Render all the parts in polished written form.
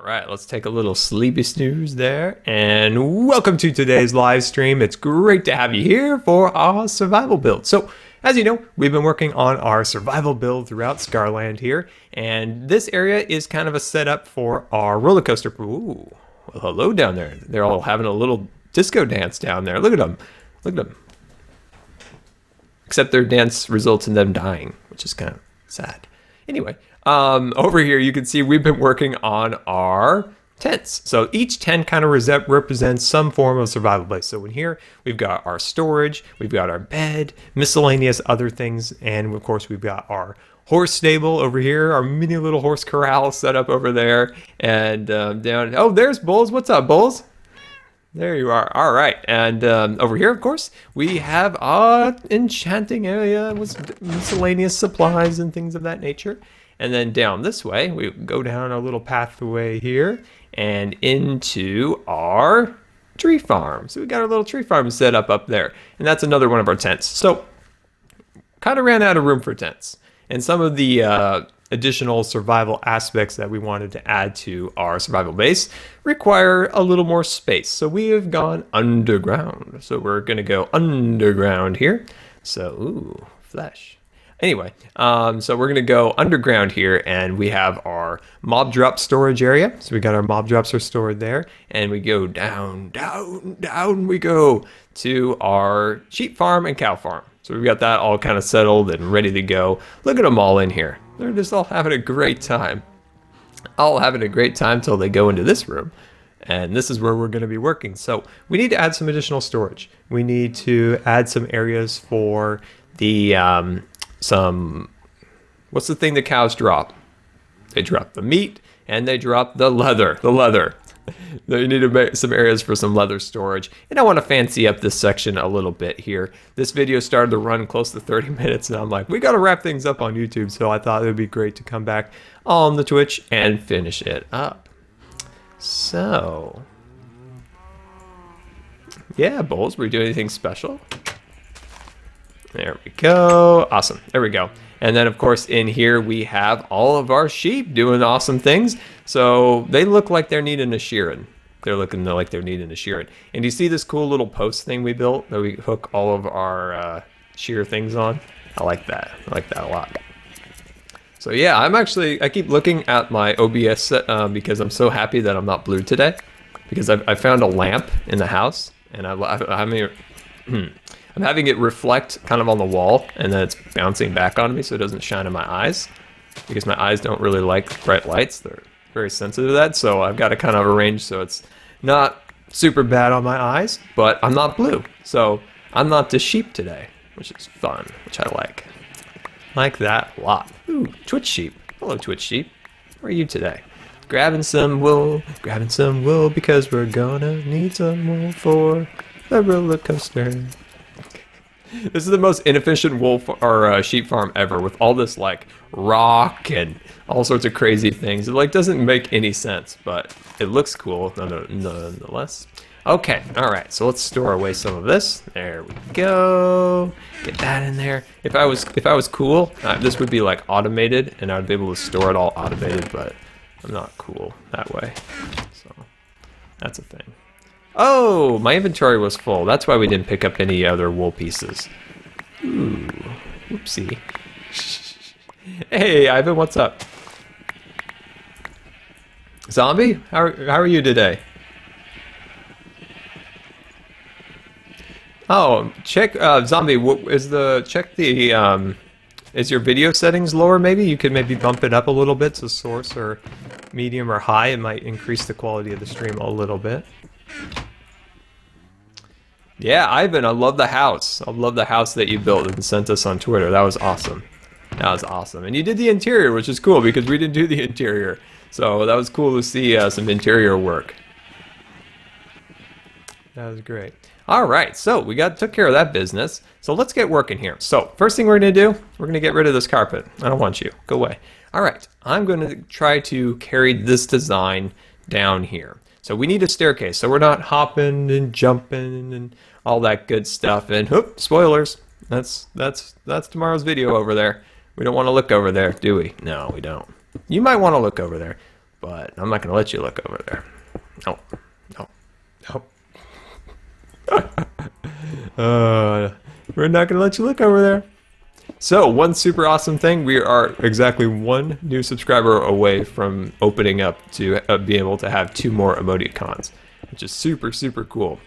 right, let's take a little sleepy snooze there, and welcome to today's live stream. It's great to have you here for our survival build. So, as you know, we've been working on our survival build throughout Scarland here, and this area is kind of a setup for our roller coaster. Ooh, well, hello down there. They're all having a little disco dance down there. Look at them. Look at them. Except their dance results in them dying, which is kind of sad. Anyway, over here you can see we've been working on our tents. So each tent kind of represents some form of survival base. So in here we've got our storage, we've got our bed, miscellaneous other things, and of course we've got our horse stable over here, our mini little horse corral set up over there, and down. Oh, there's Bulls. What's up, Bulls? There you are. All right, and over here, of course, we have our enchanting area with miscellaneous supplies and things of that nature. And then down this way, we go down our little pathway here and into our tree farm. So we got our little tree farm set up there, and that's another one of our tents. So kind of ran out of room for tents, and some of the additional survival aspects that we wanted to add to our survival base require a little more space. So we have gone underground. So we're gonna go underground here. So, ooh, flesh. Anyway, so we're gonna go underground here, and we have our mob drop storage area. So we got our mob drops are stored there, and we go down, down, down we go to our sheep farm and cow farm. So we've got that all kind of settled and ready to go. Look at them all in here. They're just all having a great time. All having a great time till they go into this room. And this is where we're going to be working. So we need to add some additional storage. We need to add some areas for the, what's the thing the cows drop? They drop the meat and they drop the leather. You need to make some areas for some leather storage. And I want to fancy up this section a little bit here. This video started to run close to 30 minutes, and I'm like, we got to wrap things up on YouTube. So I thought it would be great to come back on the Twitch and finish it up. So, yeah, Bulls, we do anything special? There we go. Awesome. There we go. And then, of course, in here we have all of our sheep doing awesome things. So they look like they're needing a shearing. They're looking like they're needing a shearing. And do you see this cool little post thing we built that we hook all of our shear things on? I like that. I like that a lot. So yeah, I keep looking at my OBS set because I'm so happy that I'm not blue today. Because I found a lamp in the house, and I'm having it reflect kind of on the wall, and then it's bouncing back on me so it doesn't shine in my eyes, because my eyes don't really like bright lights. They're very sensitive to that, so I've got to kind of arrange so it's not super bad on my eyes, but I'm not blue. So I'm not the sheep today, which is fun, which I like. Like that a lot. Ooh, Twitch sheep. Hello, Twitch sheep. Where are you today? Grabbing some wool, because we're gonna need some wool for the roller coaster. This is the most inefficient sheep farm ever, with all this like rock and all sorts of crazy things. It like doesn't make any sense, but it looks cool nonetheless. Okay, all right. So let's store away some of this. There we go. Get that in there. If I was cool, this would be like automated, and I would be able to store it all automated. But I'm not cool that way, so that's a thing. Oh, my inventory was full. That's why we didn't pick up any other wool pieces. Ooh, whoopsie. Hey, Ivan, what's up? Zombie, how are you today? Oh, check Zombie. Is your video settings lower? Maybe you could maybe bump it up a little bit to source or medium or high. It might increase the quality of the stream a little bit. Yeah, Ivan, I love the house. I love the house that you built and sent us on Twitter. That was awesome. That was awesome. And you did the interior, which is cool because we didn't do the interior. So that was cool to see some interior work. That was great. All right, so we took care of that business. So let's get working here. So first thing we're gonna do, we're gonna get rid of this carpet. I don't want you, go away. All right, I'm gonna try to carry this design down here. So we need a staircase, so we're not hopping and jumping and all that good stuff. And whoop, spoilers. That's tomorrow's video over there. We don't want to look over there, do we? No, we don't. You might want to look over there. but I'm not going to let you look over there. No, no, no. We're not going to let you look over there. So, one super awesome thing, we are exactly one new subscriber away from opening up to be able to have 2 more emoticons, which is super, super cool.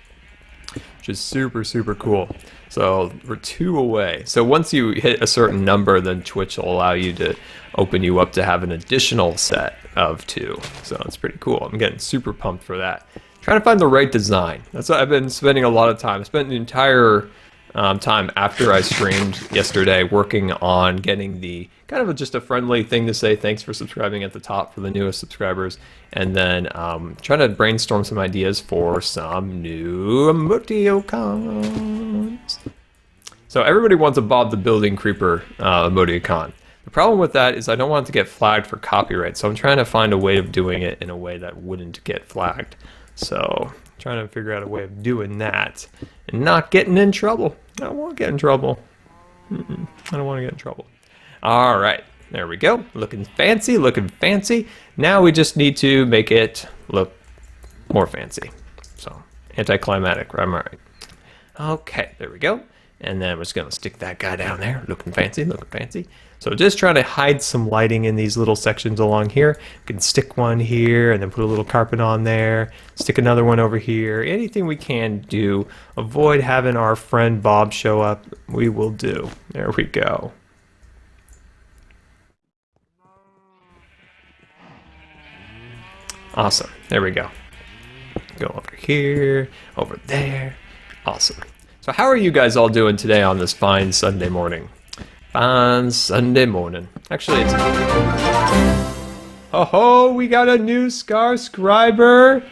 Which is super, super cool. So, we're 2 away. So, once you hit a certain number, then Twitch will allow you to open you up to have an additional set of 2. So, it's pretty cool. I'm getting super pumped for that. Trying to find the right design. That's what I've been spending a lot of time. I spent the entire time after I streamed yesterday working on getting the kind of just a friendly thing to say thanks for subscribing at the top for the newest subscribers, and then trying to brainstorm some ideas for some new emoticons. So everybody wants a Bob the Building Creeper emoticon. The problem with that is I don't want it to get flagged for copyright, so I'm trying to find a way of doing it in a way that wouldn't get flagged. So trying to figure out a way of doing that and not getting in trouble. I don't want to get in trouble. I don't want to get in trouble. All right, there we go. Looking fancy, looking fancy. Now we just need to make it look more fancy. So anticlimactic, am I right? Okay, there we go. And then we're just gonna stick that guy down there. Looking fancy, looking fancy. So just trying to hide some lighting in these little sections along here. We can stick one here and then put a little carpet on there. Stick another one over here. Anything we can do. Avoid having our friend Bob show up. We will do. There we go. Awesome. There we go. Go over here, over there. Awesome. So how are you guys all doing today on this fine Sunday morning? Fine Sunday morning. Actually, it's... Oh, we got a new Scar scriber.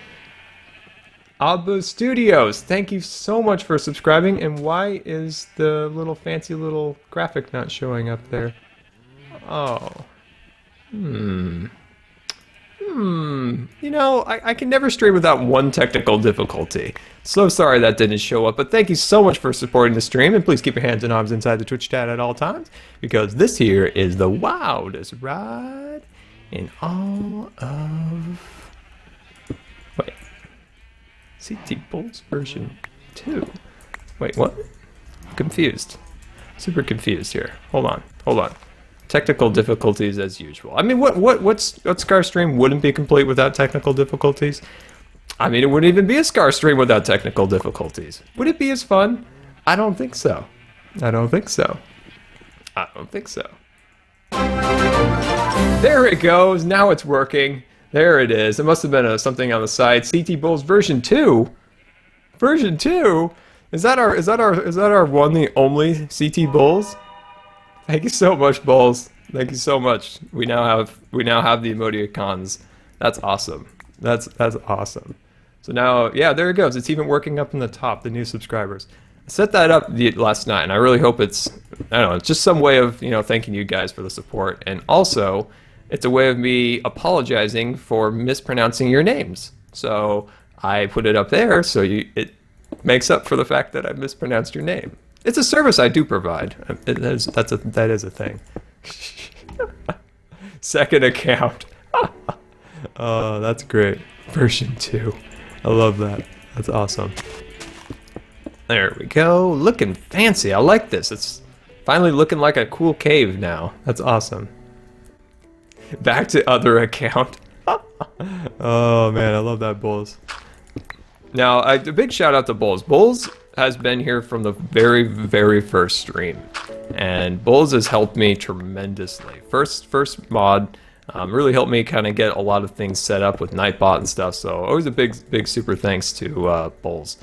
Abu Studios. Thank you so much for subscribing. And why is the little fancy little graphic not showing up there? Oh. You know, I can never stream without one technical difficulty. So sorry that didn't show up, but thank you so much for supporting the stream, and please keep your hands and arms inside the Twitch chat at all times, because this here is the wildest ride in all of... Wait. CT Bolts version 2. Wait, what? I'm confused. Super confused here. Hold on. Technical difficulties as usual. I mean, what Scar stream wouldn't be complete without technical difficulties? I mean, it wouldn't even be a Scar stream without technical difficulties. Would it be as fun? I don't think so. I don't think so. There it goes. Now it's working. There it is. It must have been something on the side. CT Bulls version 2. Version 2. Is that our one and only CT Bulls? Thank you so much, Bulls. Thank you so much. We now have the emoticons. That's awesome. That's awesome. So now, yeah, there it goes. It's even working up in the top, the new subscribers. I set that up last night, and I really hope it's, I don't know, it's just some way of, you know, thanking you guys for the support. And also, it's a way of me apologizing for mispronouncing your names. So I put it up there so it makes up for the fact that I mispronounced your name. It's a service I do provide. That is a thing. Second account. Oh, that's great. Version 2. I love that. That's awesome. There we go. Looking fancy. I like this. It's finally looking like a cool cave now. That's awesome. Back to other account. Oh man, I love that, Bulls. Now, a big shout out to Bulls. Bulls has been here from the very, very first stream, and Bulls has helped me tremendously. First mod really helped me kind of get a lot of things set up with Nightbot and stuff. So always a big super thanks to Bulls.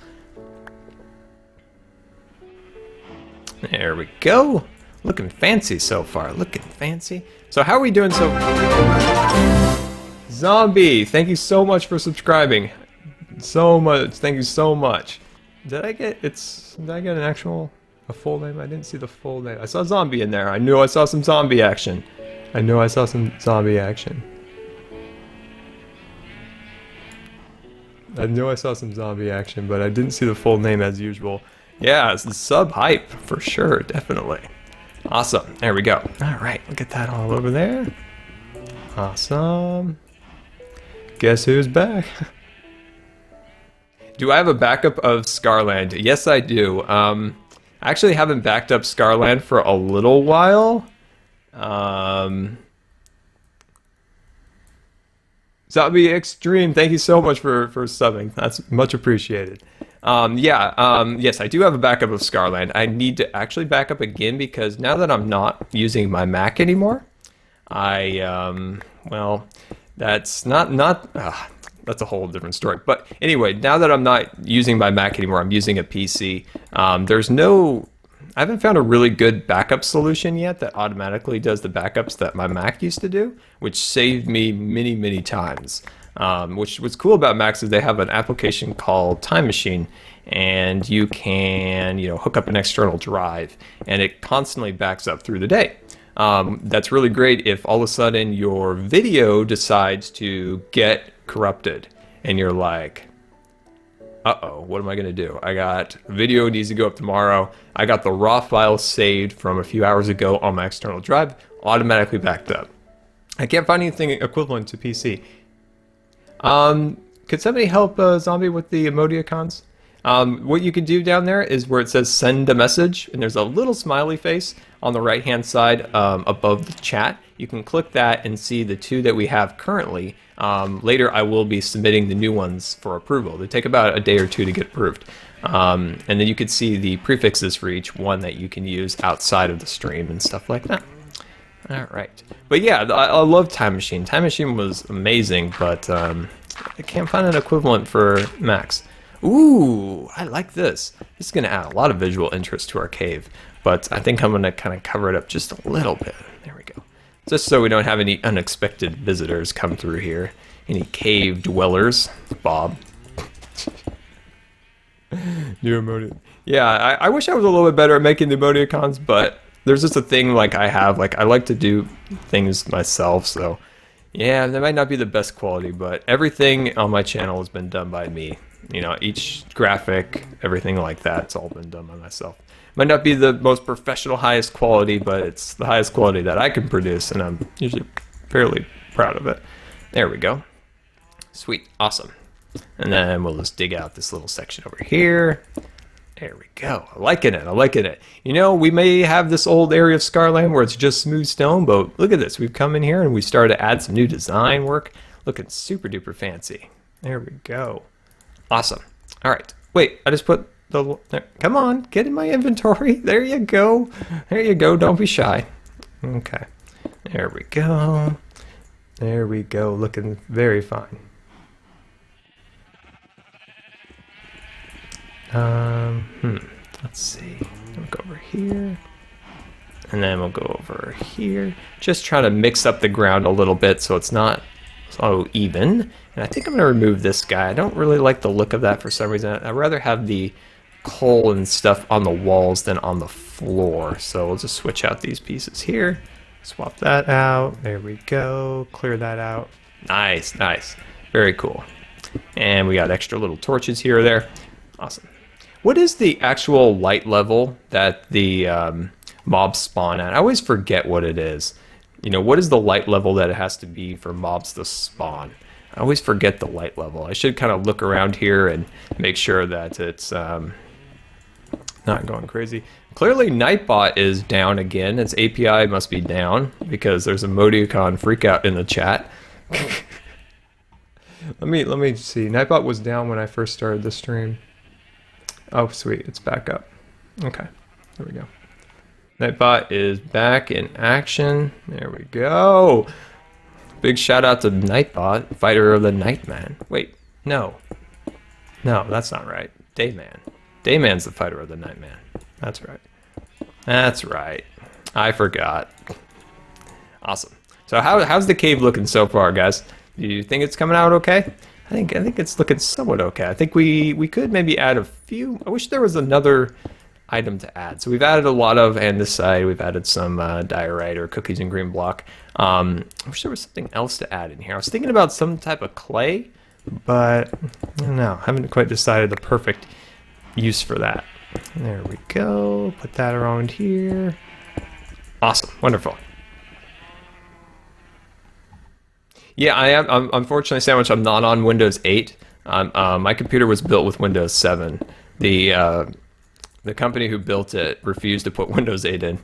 There we go. Looking fancy so far. Looking fancy. So how are we doing so? Zombie, thank you so much for subscribing. So much. Thank you so much. Did I get a full name? I didn't see the full name. I saw zombie in there. I knew I saw some zombie action. But I didn't see the full name as usual. Yeah, it's the sub hype for sure, definitely. Awesome. There we go. All right, look at that all over there. Awesome. Guess who's back? Do I have a backup of Scarland? Yes, I do. I actually haven't backed up Scarland for a little while. Zombie Extreme, thank you so much for subbing. That's much appreciated. Yes, I do have a backup of Scarland. I need to actually back up again because now that I'm not using my Mac anymore, well, that's that's a whole different story. But anyway, now that I'm not using my Mac anymore, I'm using a PC. I haven't found a really good backup solution yet that automatically does the backups that my Mac used to do, which saved me many, many times. Which what's cool about Macs is they have an application called Time Machine, and you can, hook up an external drive, and it constantly backs up through the day. That's really great if all of a sudden your video decides to get corrupted, and you're like, uh-oh, what am I going to do? I got video needs to go up tomorrow. I got the raw file saved from a few hours ago on my external drive, automatically backed up. I can't find anything equivalent to PC. Could somebody help Zombie with the emoticons? What you can do down there is where it says send a message, and there's a little smiley face on the right hand side above the chat. You can click that and see the two that we have currently. Later I will be submitting the new ones for approval. They take about a day or two to get approved. And then you could see the prefixes for each one that you can use outside of the stream and stuff like that. All right. But yeah, I love Time Machine. Time Machine was amazing, but I can't find an equivalent for Macs. Ooh, I like this. This is going to add a lot of visual interest to our cave, but I think I'm going to kind of cover it up just a little bit. There we go. Just so we don't have any unexpected visitors come through here. Any cave dwellers. Bob. New emoticon. Yeah, I wish I was a little bit better at making the emoticons, but there's just a thing like I have. Like, I like to do things myself, so yeah, they might not be the best quality, but everything on my channel has been done by me. Each graphic, everything like that, it's all been done by myself. Might not be the most professional, highest quality, but it's the highest quality that I can produce, and I'm usually fairly proud of it. There we go. Sweet, awesome. And then we'll just dig out this little section over here. There we go. I'm liking it. I'm liking it. We may have this old area of Scarland where it's just smooth stone, but look at this. We've come in here and we started to add some new design work. Looking super duper fancy. There we go. Awesome. All right. Wait, I just put the... There. Come on, get in my inventory. There you go. There you go. Don't be shy. Okay. There we go. There we go. Looking very fine. Let's see. We'll go over here. And then we'll go over here. Just try to mix up the ground a little bit so it's not so even. And I think I'm going to remove this guy. I don't really like the look of that for some reason. I'd rather have the coal and stuff on the walls than on the floor. So we'll just switch out these pieces here. Swap that out. There we go. Clear that out. Nice, nice. Very cool. And we got extra little torches here or there. Awesome. What is the actual light level that the mobs spawn at? I always forget what it is. What is the light level that it has to be for mobs to spawn? I always forget the light level. I should kind of look around here and make sure that it's not going crazy. Clearly Nightbot is down again. Its API must be down because there's a emoticon freakout in the chat. Let me see. Nightbot was down when I first started the stream. Oh, sweet. It's back up. Okay. There we go. Nightbot is back in action. There we go. Big shout out to Nightbot, fighter of the Nightman. Wait, no. No, that's not right. Dayman. Dayman's the fighter of the Nightman. That's right. That's right. I forgot. Awesome. So how's the cave looking so far, guys? Do you think it's coming out okay? I think it's looking somewhat okay. I think we could maybe add a few. I wish there was another item to add. So we've added a lot of, and this side we've added some diorite or cookies and green block. I wish there was something else to add in here. I was thinking about some type of clay, but I don't know. I haven't quite decided the perfect use for that. There we go. Put that around here. Awesome. Wonderful. Yeah, I am. Unfortunately, Sandwich, I'm not on Windows 8. My computer was built with Windows 7. The company who built it refused to put Windows 8 in.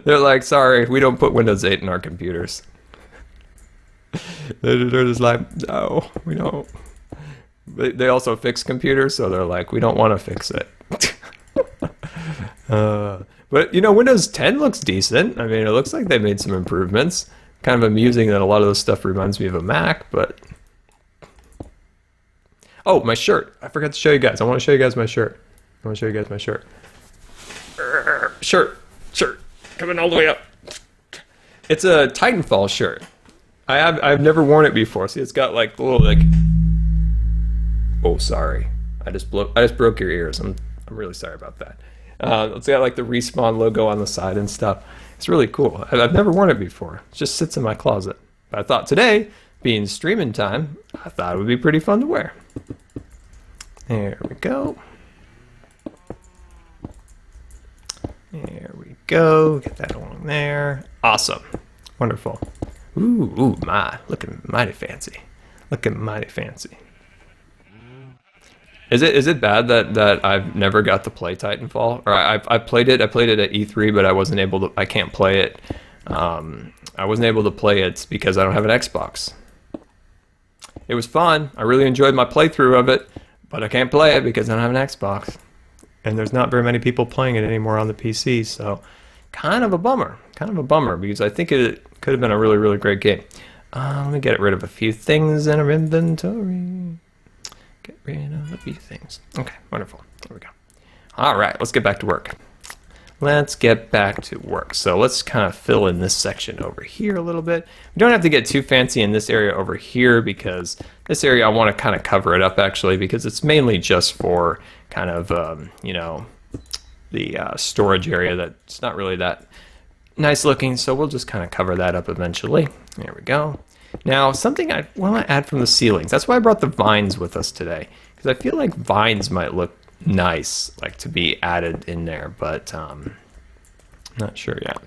They're like, sorry, we don't put Windows 8 in our computers. They're just like, no, we don't. They also fix computers, so they're like, we don't want to fix it. But, you know, Windows 10 looks decent. I mean, it looks like they made some improvements. Kind of amusing that a lot of this stuff reminds me of a Mac, but... Oh, my shirt. I forgot to show you guys. I want to show you guys my shirt. Shirt. Coming all the way up. It's a Titanfall shirt. I've never worn it before. See, it's got like the little like... Oh, sorry. I just broke your ears. I'm really sorry about that. It's got like the Respawn logo on the side and stuff. It's really cool. I've never worn it before. It just sits in my closet. But I thought today, being streaming time, I thought it would be pretty fun to wear. There we go. There we go. Get that along there. Awesome. Wonderful. Ooh, looking mighty fancy. Is it bad that I've never got to play Titanfall? Or I played it at E3, but I can't play it. I wasn't able to play it because I don't have an Xbox. It was fun. I really enjoyed my playthrough of it, but I can't play it because I don't have an Xbox. And there's not very many people playing it anymore on the PC, so kind of a bummer because I think it could have been a really, really great game. Let me get rid of a few things in our inventory. Get rid of a few things. Okay, wonderful. There we go. All right, let's get back to work. So let's kind of fill in this section over here a little bit. We don't have to get too fancy in this area over here because this area I want to kind of cover it up actually because it's mainly just for kind of, you know, the storage area that's not really that nice looking. So we'll just kind of cover that up eventually. There we go. Now, something I want to add from the ceilings. That's why I brought the vines with us today because I feel like vines might look nice, like to be added in there, but not sure yet.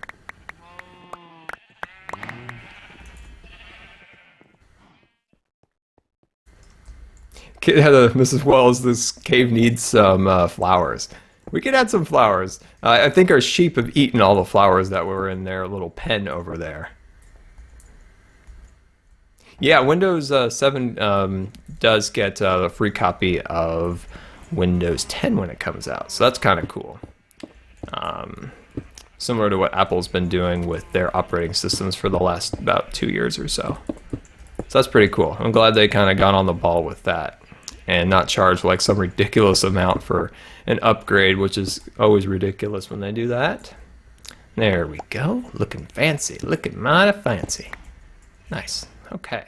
Mrs. Wells, this cave needs some flowers. We could add some flowers. I think our sheep have eaten all the flowers that were in their little pen over there. Yeah, Windows 7 does get a free copy of Windows 10 when it comes out, so that's kind of cool. Similar to what Apple's been doing with their operating systems for the last about 2 years or so. So that's pretty cool. I'm glad they kind of got on the ball with that and not charge like some ridiculous amount for an upgrade, which is always ridiculous when they do that. There we go. Looking fancy. Looking mighty fancy. Nice. Okay.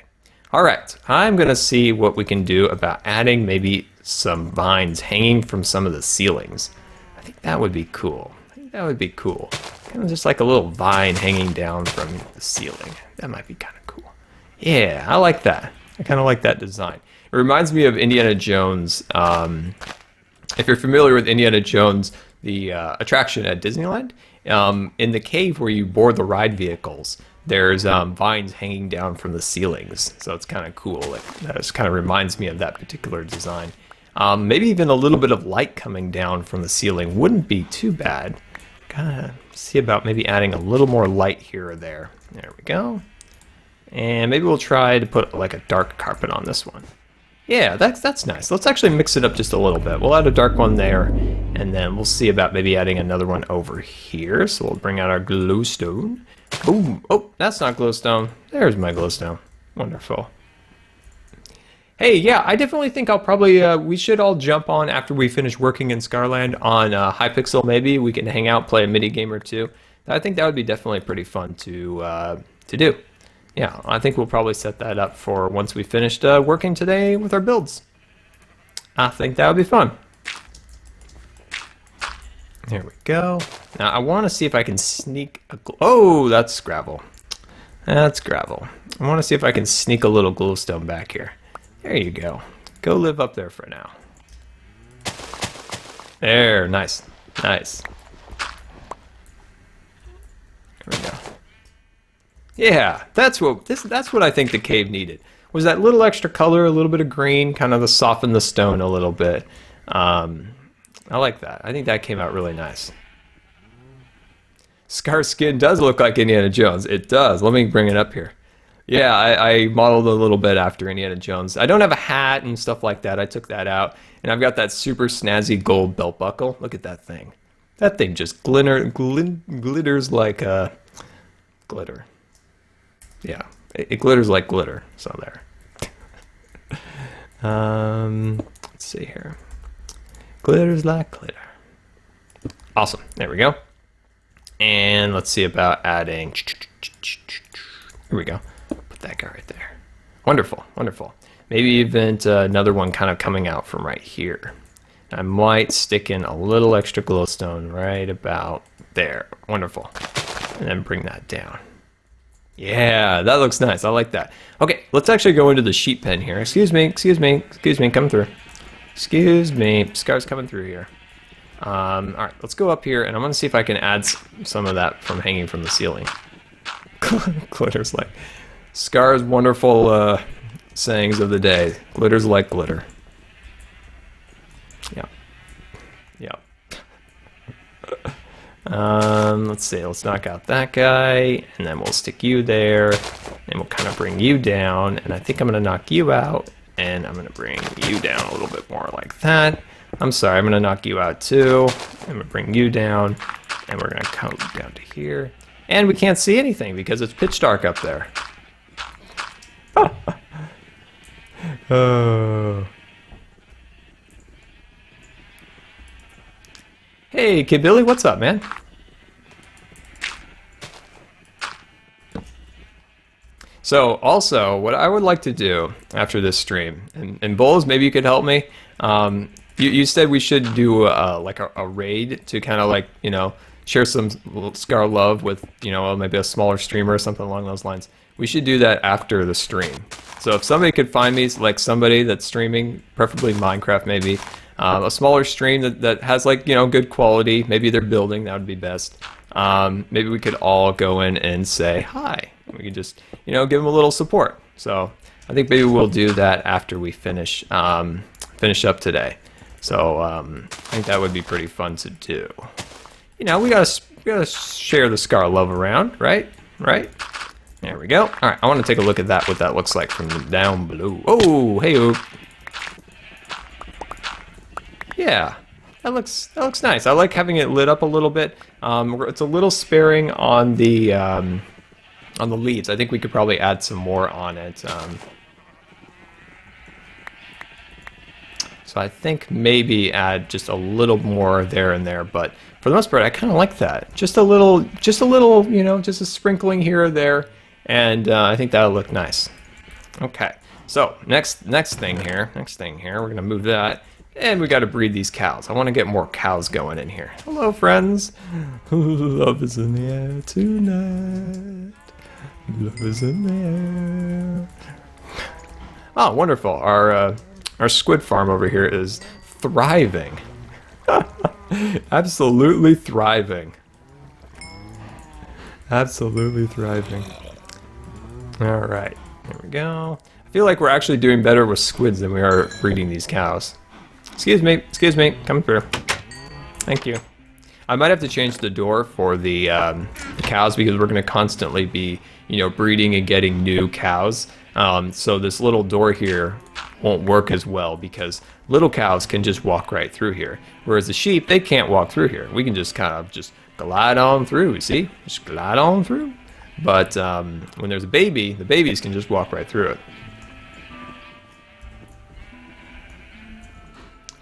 All right. I'm going to see what we can do about adding maybe some vines hanging from some of the ceilings. I think that would be cool. Kind of just like a little vine hanging down from the ceiling. That might be kind of cool. Yeah, I like that. I kind of like that design. It reminds me of Indiana Jones. If you're familiar with Indiana Jones, the attraction at Disneyland, in the cave where you board the ride vehicles, there's vines hanging down from the ceilings. So it's kind of cool. That just kind of reminds me of that particular design. Maybe even a little bit of light coming down from the ceiling wouldn't be too bad. Kind of see about maybe adding a little more light here or there. There we go. And maybe we'll try to put like a dark carpet on this one. Yeah, that's nice. Let's actually mix it up just a little bit. We'll add a dark one there, and then we'll see about maybe adding another one over here. So we'll bring out our glowstone. Boom. Oh, that's not glowstone. There's my glowstone. Wonderful. Hey, yeah, I definitely think I'll probably, we should all jump on after we finish working in Scarland on Hypixel maybe. We can hang out, play a mini game or two. I think that would be definitely pretty fun to do. Yeah, I think we'll probably set that up for once we finished working today with our builds. I think that would be fun. There we go. Now I want to see if I can sneak a oh, that's gravel. That's gravel. I want to see if I can sneak a little glowstone back here. There you go. Go live up there for now. There, nice. Nice. There we go. Yeah, that's what I think the cave needed. Was that little extra color, a little bit of green, kind of to soften the stone a little bit. I like that. I think that came out really nice. Scar skin does look like Indiana Jones. It does. Let me bring it up here. Yeah, I modeled a little bit after Indiana Jones. I don't have a hat and stuff like that. I took that out. And I've got that super snazzy gold belt buckle. Look at that thing. That thing just glitters like glitter. Yeah, it glitters like glitter. So there. Let's see here. Glitters like glitter. Awesome. There we go. And let's see about adding. Here we go. Put that guy right there. Wonderful, wonderful. Maybe even another one kind of coming out from right here. I might stick in a little extra glowstone right about there. Wonderful. And then bring that down. Yeah, that looks nice. I like that. Okay, let's actually go into the sheep pen here. Excuse me, coming through. Excuse me, Scar's coming through here. All right, let's go up here, and I'm gonna see if I can add some of that from hanging from the ceiling. Glitters like Scar's wonderful sayings of the day. Glitters like glitter. Yeah. Yeah. Let's see. Let's knock out that guy, and then we'll stick you there, and we'll kind of bring you down. And I think I'm gonna knock you out, and I'm gonna bring you down a little bit more like that. I'm sorry, I'm gonna knock you out too. I'm gonna bring you down, and we're gonna come down to here. And we can't see anything because it's pitch dark up there. Oh. Hey, Kid Billy, what's up, man? So, also, what I would like to do after this stream, and Bulls, maybe you could help me. You said we should do like a raid to kind of like, you know, share some Scar love with, you know, maybe a smaller streamer or something along those lines. We should do that after the stream. So if somebody could find me, like somebody that's streaming, preferably Minecraft maybe, a smaller stream that has like, you know, good quality, maybe they're building, that would be best. Maybe we could all go in and say hi. We could just, you know, give them a little support. So I think maybe we'll do that after we finish up today. So I think that would be pretty fun to do. You know, we gotta share the Scar love around, right? Right? There we go. All right, I want to take a look at that, what that looks like from down below. Oh, hey-o. Yeah, that looks nice. I like having it lit up a little bit. It's a little sparing on the leaves. I think we could probably add some more on it. So I think maybe add just a little more there and there, but for the most part, I kind of like that. Just a little, you know, just a sprinkling here or there, and I think that'll look nice. Okay, so next thing here, we're gonna move that, and we got to breed these cows. I want to get more cows going in here. Hello, friends. Love is in the air tonight. Love is in the air. Oh, wonderful. Our squid farm over here is thriving. Absolutely thriving. Absolutely thriving. All right, here we go. I feel like we're actually doing better with squids than we are breeding these cows. Excuse me, coming through. Thank you. I might have to change the door for the cows because we're going to constantly be, you know, breeding and getting new cows. So this little door here won't work as well because little cows can just walk right through here, whereas the sheep, they can't walk through here. We can just kind of just glide on through, see? Just glide on through. But when there's a baby, the babies can just walk right through it.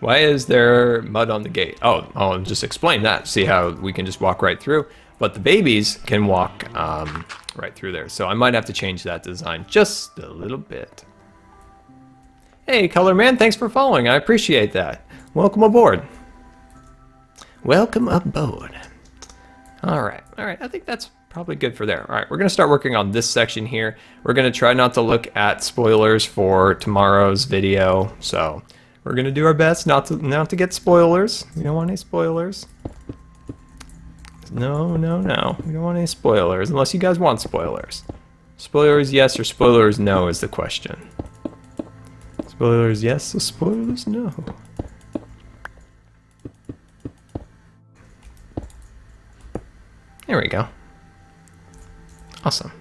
Why is there mud on the gate? Oh, I'll just explain that. See how we can just walk right through, but the babies can walk right through there. So I might have to change that design just a little bit. Hey, Color Man, thanks for following. I appreciate that. Welcome aboard. Welcome aboard. All right. I think that's probably good for there. All right, we're going to start working on this section here. We're going to try not to look at spoilers for tomorrow's video. So we're going to do our best not to get spoilers. We don't want any spoilers. No. We don't want any spoilers unless you guys want spoilers. Spoilers yes or spoilers no is the question. Spoilers yes or spoilers no. There we go. Awesome.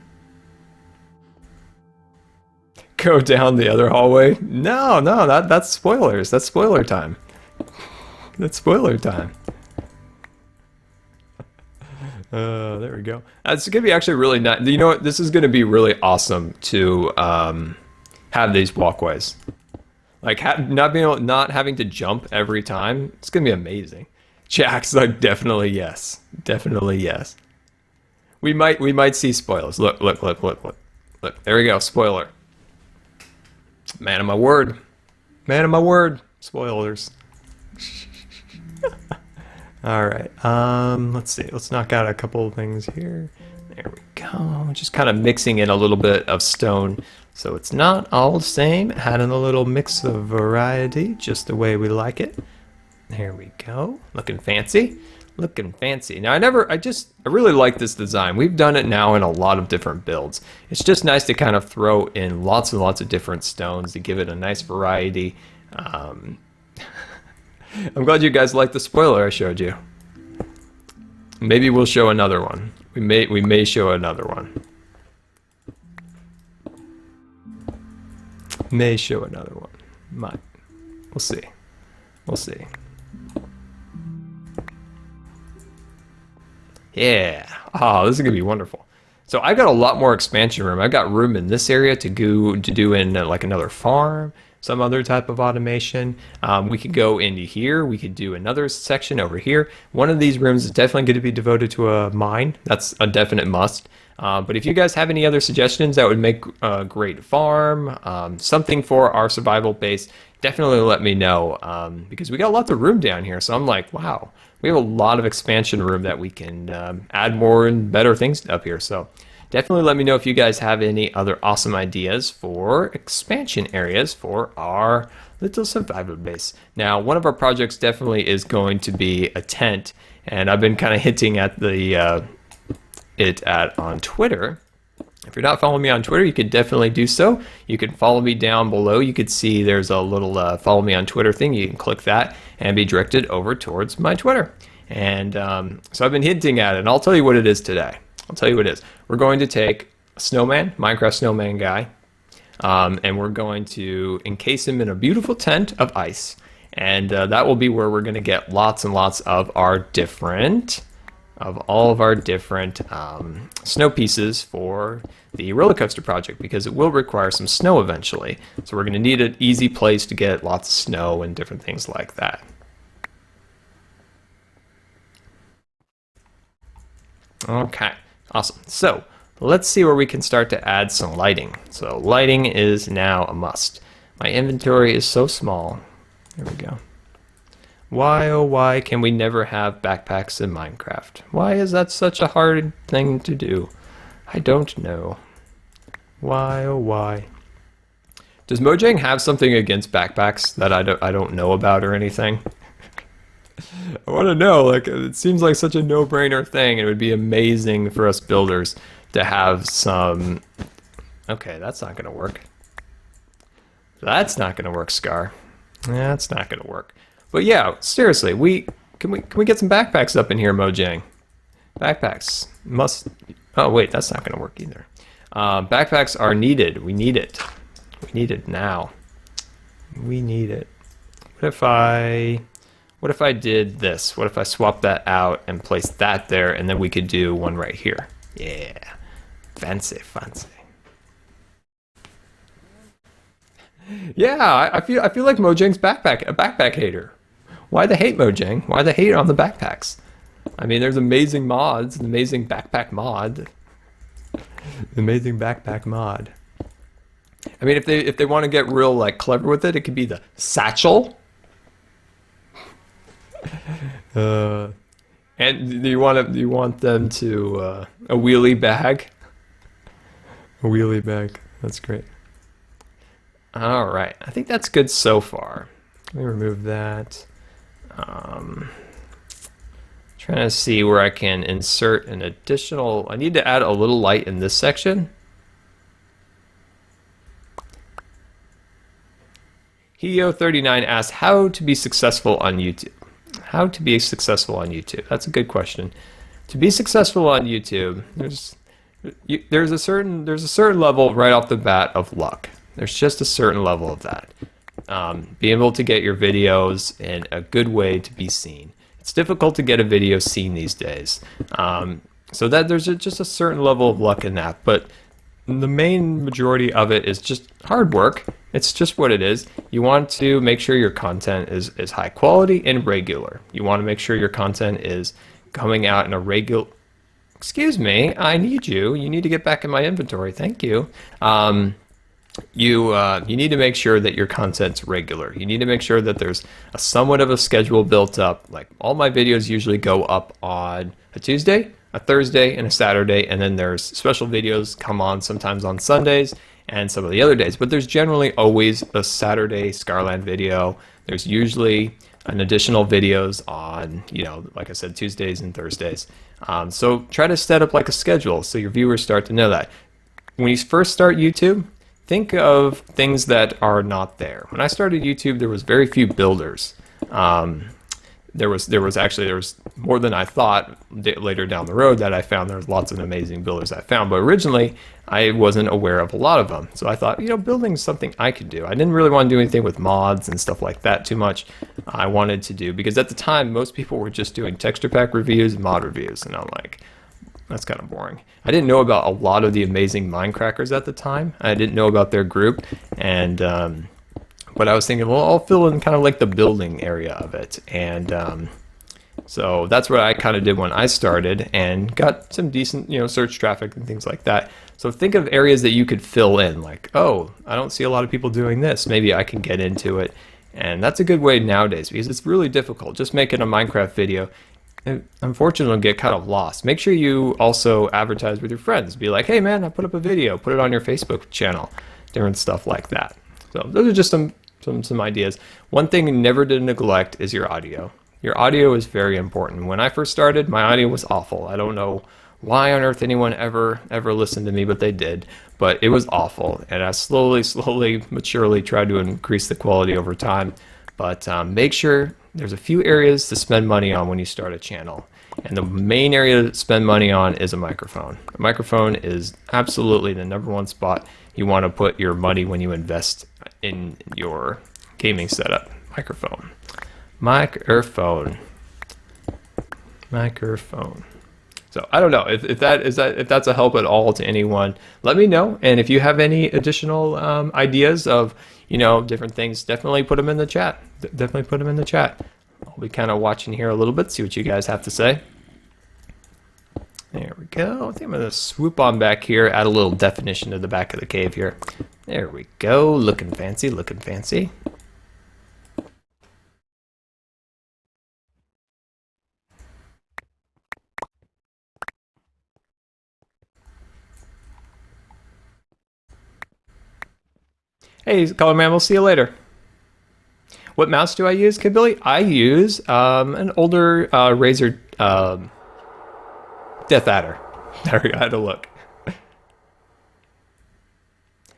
Go down the other hallway? No, that's spoilers. That's spoiler time. That's spoiler time. There we go. It's gonna be actually really nice. You know what? This is gonna be really awesome to have these walkways. Like not having to jump every time. It's gonna be amazing. Jack's like definitely yes, definitely yes. We might see spoilers. Look. There we go. Spoiler. Man of my word. Man of my word. Spoilers. All right. Let's see. Let's knock out a couple of things here. There we go. Just kind of mixing in a little bit of stone, so it's not all the same. Adding a little mix of variety, just the way we like it. There we go. Looking fancy. Looking fancy. Now I really like this design. We've done it now in a lot of different builds. It's just nice to kind of throw in lots and lots of different stones to give it a nice variety. I'm glad you guys liked the spoiler I showed you. Maybe we'll show another one. We may show another one. May show another one. Might. We'll see. We'll see. Yeah. Oh, this is gonna be wonderful. So I got a lot more expansion room. I got room in this area to do in like another farm, some other type of automation. We could go into here. We could do another section over here. One of these rooms is definitely going to be devoted to a mine. That's a definite must. But if you guys have any other suggestions that would make a great farm, something for our survival base, definitely let me know, because we got lots of room down here. So I'm like, wow, we have a lot of expansion room that we can add more and better things up here. So definitely let me know if you guys have any other awesome ideas for expansion areas for our little survival base. Now, one of our projects definitely is going to be a tent, and I've been kind of hinting at on Twitter. If you're not following me on Twitter, you could definitely do so. You can follow me down below. You could see there's a little follow me on Twitter thing. You can click that and be directed over towards my Twitter. And so I've been hinting at it, and I'll tell you what it is today. I'll tell you what it is. We're going to take a snowman, Minecraft snowman guy, and we're going to encase him in a beautiful tent of ice. And that will be where we're going to get lots and lots of all of our different snow pieces for the roller coaster project, because it will require some snow eventually. So we're going to need an easy place to get lots of snow and different things like that. Okay, awesome. So let's see where we can start to add some lighting. So lighting is now a must. My inventory is so small. There we go. Why, oh why can we never have backpacks in Minecraft? Why is that such a hard thing to do? I don't know. Why, oh why? Does Mojang have something against backpacks that I don't know about or anything? I want to know. Like, it seems like such a no-brainer thing. It would be amazing for us builders to have some... Okay, that's not going to work. That's not going to work, Scar. That's not going to work. But yeah, seriously, can we get some backpacks up in here, Mojang? Backpacks must. Oh wait, that's not going to work either. Backpacks are needed. We need it. We need it now. We need it. What if I did this? What if I swapped that out and placed that there, and then we could do one right here? Yeah, fancy, fancy. Yeah, I feel like Mojang's a backpack hater. Why the hate, Mojang? Why the hate on the backpacks? I mean, there's amazing mods, an amazing backpack mod. Amazing backpack mod. I mean, if they want to get real like clever with it, it could be the satchel. And do you want them to a wheelie bag? A wheelie bag. That's great. All right, I think that's good so far. Let me remove that. Trying to see where I can insert an additional. I need to add a little light in this section. Heo39 asks how to be successful on YouTube. How to be successful on YouTube. That's a good question. To be successful on YouTube, there's a certain level right off the bat of luck. There's just a certain level of that. Being able to get your videos in a good way to be seen. It's difficult to get a video seen these days. So that there's just a certain level of luck in that, but the main majority of it is just hard work. It's just what it is. You want to make sure your content is high quality and regular. You want to make sure your content is coming out in a regular... Excuse me, I need you. You need to get back in my inventory. Thank you. You need to make sure that your content's regular. You need to make sure that there's a somewhat of a schedule built up. Like all my videos usually go up on a Tuesday, a Thursday, and a Saturday, and then there's special videos come on sometimes on Sundays and some of the other days. But there's generally always a Saturday Scarland video. There's usually an additional videos on, like I said, Tuesdays and Thursdays. So try to set up like a schedule so your viewers start to know that. When you first start YouTube, think of things that are not there. When I started YouTube, there was very few builders. There was more than I thought later down the road that I found. There's lots of amazing builders I found, but originally I wasn't aware of a lot of them. So I thought, building is something I could do. I didn't really want to do anything with mods and stuff like that too much. I wanted to do, because at the time, most people were just doing texture pack reviews and mod reviews. And I'm like, that's kind of boring. I didn't know about a lot of the amazing Minecrackers at the time. I didn't know about their group. And, but I was thinking, well, I'll fill in kind of like the building area of it. And so that's what I kind of did when I started and got some decent, search traffic and things like that. So think of areas that you could fill in, like, oh, I don't see a lot of people doing this. Maybe I can get into it. And that's a good way nowadays, because it's really difficult. Just making a Minecraft video, unfortunately, get kind of lost. Make sure you also advertise with your friends. Be like, hey man, I put up a video, put it on your Facebook channel, different stuff like that. So those are just some ideas. One thing never to neglect is your audio. Your audio is very important. When I first started, my audio was awful. I don't know why on earth anyone ever listened to me, but they did. But it was awful, and I slowly, maturely tried to increase the quality over time. But make sure there's a few areas to spend money on when you start a channel. And the main area to spend money on is a microphone. A microphone is absolutely the #1 spot you want to put your money when you invest in your gaming setup. Microphone. So I don't know if that's a help at all to anyone. Let me know, and if you have any additional ideas of different things, definitely put them in the chat. I'll be kind of watching here a little bit, see what you guys have to say. There we go. I think I'm gonna swoop on back here, add a little definition to the back of the cave here. There we go. Looking fancy. Hey, Color Man, we'll see you later. What mouse do I use, Kid Billy? I use an older Razer Death Adder. There we go, I had to look.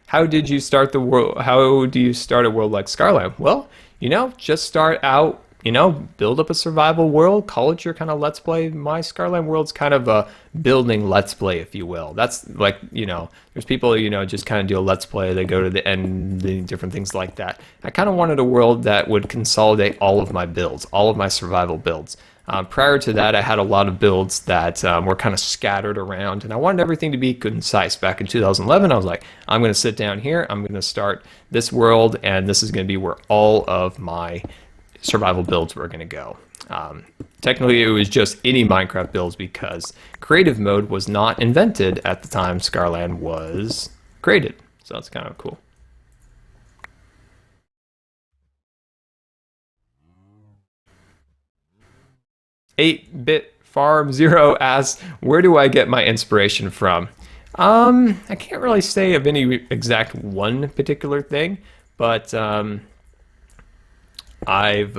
How did you start the world? How do you start a world like Scarland? Well, just start out, build up a survival world, call it your kind of Let's Play. My Scarland world's kind of a building Let's Play, if you will. That's like, there's people, just kind of do a Let's Play, they go to the end, the different things like that. I kind of wanted a world that would consolidate all of my builds, all of my survival builds. Prior to that, I had a lot of builds that were kind of scattered around, and I wanted everything to be concise. Back in 2011, I was like, I'm going to sit down here, I'm going to start this world, and this is going to be where all of my survival builds were going to go. Technically, it was just any Minecraft builds because creative mode was not invented at the time Scarland was created. So that's kind of cool. 8-bit Farm Zero asks, where do I get my inspiration from? I can't really say of any exact one particular thing, but I've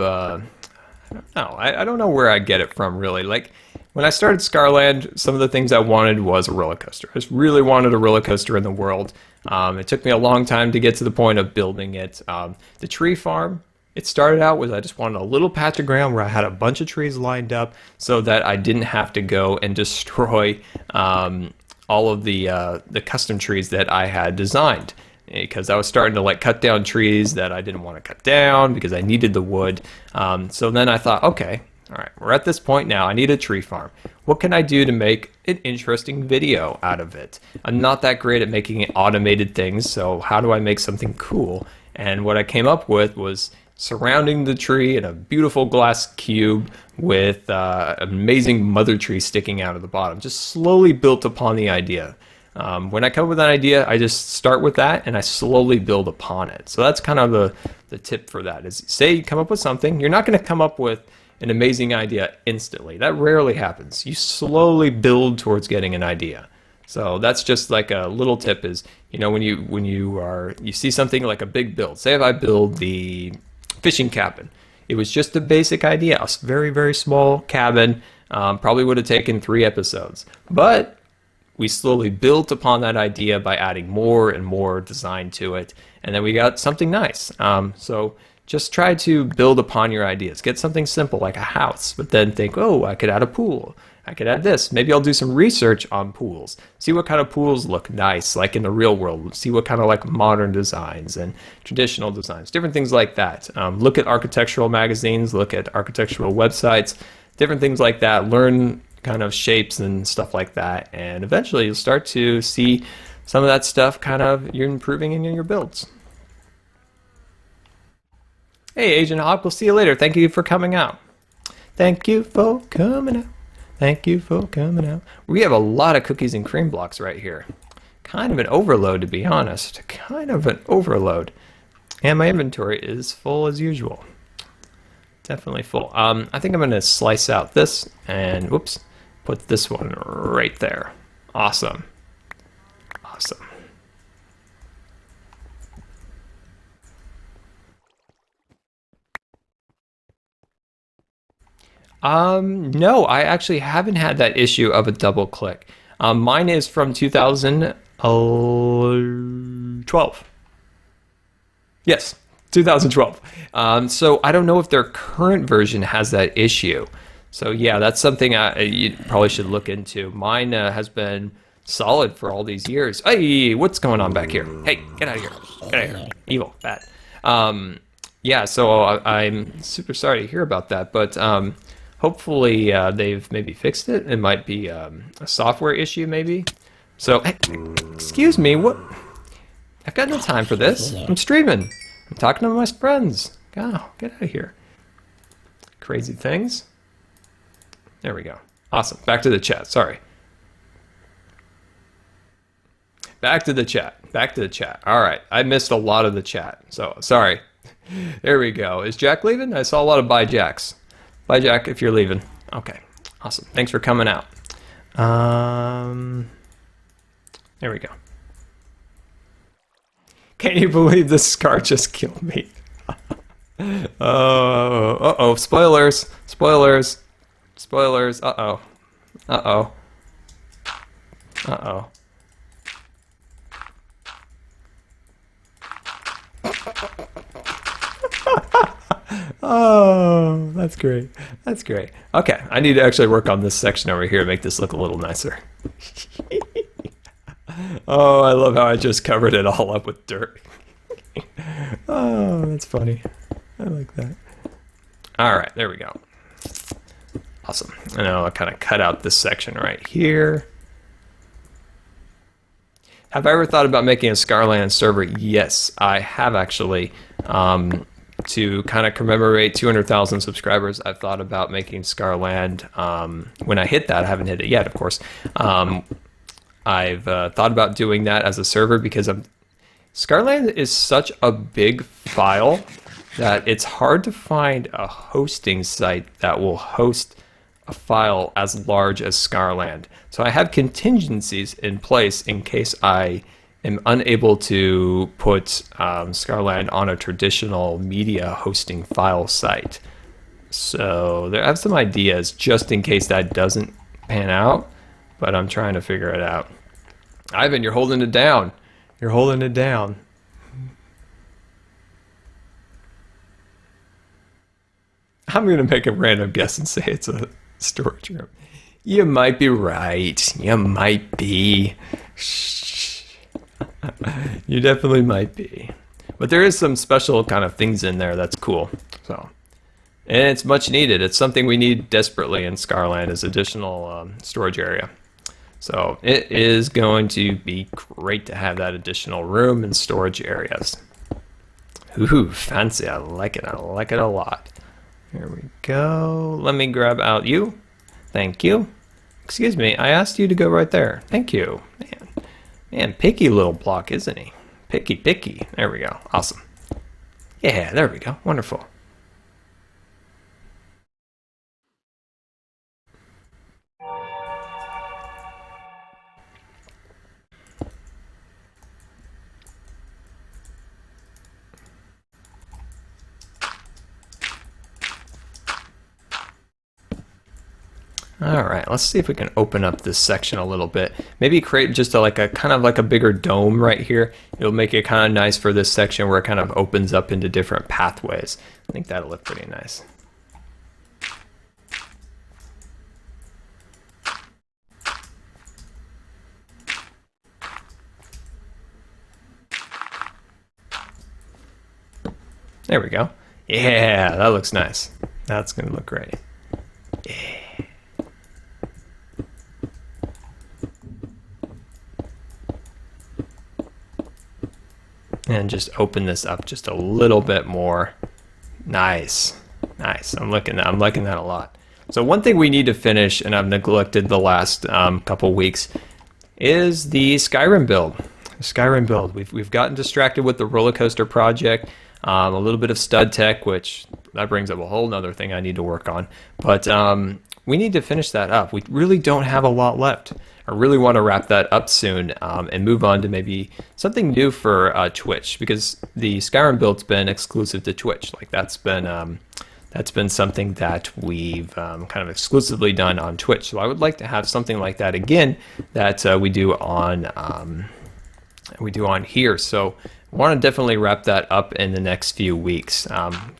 No, I don't know where I get it from, really. Like, when I started Scarland, some of the things I wanted was a roller coaster. I just really wanted a roller coaster in the world. It took me a long time to get to the point of building it. The tree farm, it started out with I just wanted a little patch of ground where I had a bunch of trees lined up so that I didn't have to go and destroy all of the custom trees that I had designed. Because I was starting to like cut down trees that I didn't want to cut down because I needed the wood. So then I thought, okay, all right, we're at this point now. I need a tree farm. What can I do to make an interesting video out of it? I'm not that great at making automated things, so how do I make something cool? And what I came up with was surrounding the tree in a beautiful glass cube with an amazing mother tree sticking out of the bottom. Just slowly built upon the idea. When I come up with an idea, I just start with that and I slowly build upon it. So that's kind of the tip for that is say you come up with something, you're not going to come up with an amazing idea instantly. That rarely happens. You slowly build towards getting an idea. So that's just like a little tip is, you know, when you see something like a big build, say if I build the fishing cabin, it was just a basic idea, a very, very small cabin, probably would have taken 3 episodes, but we slowly built upon that idea by adding more and more design to it, and then we got something nice. So just try to build upon your ideas. Get something simple like a house, but then think, oh, I could add a pool. I could add this. Maybe I'll do some research on pools. See what kind of pools look nice, like in the real world. See what kind of like modern designs and traditional designs, different things like that. Look at architectural magazines, look at architectural websites, different things like that. Learn kind of shapes and stuff like that, and eventually you'll start to see some of that stuff kind of you're improving in your builds. Hey Agent Hawk, we'll see you later. Thank you for coming out. Thank you for coming out. Thank you for coming out. We have a lot of cookies and cream blocks right here. Kind of an overload, to be honest. Kind of an overload. And my inventory is full as usual. Definitely full. I think I'm going to slice out this and whoops, put this one right there. Awesome. Awesome. No, I actually haven't had that issue of a double click. Mine is from 2012. Yes, 2012. So I don't know if their current version has that issue. So yeah, that's something you probably should look into. Mine has been solid for all these years. Hey, what's going on back here? Hey, get out of here. Get out of here. Evil, bad. Yeah, so I'm super sorry to hear about that, but hopefully they've maybe fixed it. It might be a software issue maybe. So, hey, excuse me, what? I've got no time for this. I'm streaming. I'm talking to my friends. Oh, get out of here. Crazy things. There we go. Awesome. Back to the chat. Sorry. Back to the chat. Back to the chat. All right. I missed a lot of the chat. So, sorry. There we go. Is Jack leaving? I saw a lot of bye Jacks. Bye Jack if you're leaving. Okay. Awesome. Thanks for coming out. There we go. Can you believe this Scar just killed me? Uh-oh. Spoilers. Spoilers. Spoilers. Uh-oh. Uh-oh. Uh-oh. Oh, that's great. That's great. Okay, I need to actually work on this section over here to make this look a little nicer. Oh, I love how I just covered it all up with dirt. Oh, that's funny. I like that. All right, there we go. Awesome. And now I'll kind of cut out this section right here. Have I ever thought about making a Scarland server? Yes, I have actually. To kind of commemorate 200,000 subscribers, I've thought about making Scarland. When I hit that, I haven't hit it yet, of course. I've thought about doing that as a server because Scarland is such a big file that it's hard to find a hosting site that will host a file as large as Scarland. So I have contingencies in place in case I am unable to put Scarland on a traditional media hosting file site. So I have some ideas just in case that doesn't pan out, but I'm trying to figure it out. Ivan, you're holding it down. You're holding it down. I'm going to make a random guess and say it's a storage room. You might be right. You might be. Shh. You definitely might be. But there is some special kind of things in there that's cool. So, and it's much needed. It's something we need desperately in Scarland is additional storage area. So it is going to be great to have that additional room and storage areas. Ooh, fancy. I like it. I like it a lot. Here we go. Let me grab out you. Thank you. Excuse me, I asked you to go right there. Thank you. Man, picky little block, isn't he? Picky. There we go. Awesome. Yeah, there we go. Wonderful. All right, let's see if we can open up this section a little bit. Maybe create just like a kind of like a bigger dome right here. It'll make it kind of nice for this section where it kind of opens up into different pathways. I think that'll look pretty nice. There we go. Yeah, that looks nice. That's gonna look great. Yeah. And just open this up just a little bit more. Nice. I'm liking that a lot. So one thing we need to finish, and I've neglected the last couple weeks, is the Skyrim build. We've gotten distracted with the roller coaster project, a little bit of stud tech, which that brings up a whole nother thing I need to work on. But we need to finish that up. We really don't have a lot left. I really want to wrap that up soon and move on to maybe something new for Twitch, because the Skyrim build's been exclusive to Twitch. Like that's been something that we've kind of exclusively done on Twitch. So I would like to have something like that again that we do on here. So I want to definitely wrap that up in the next few weeks.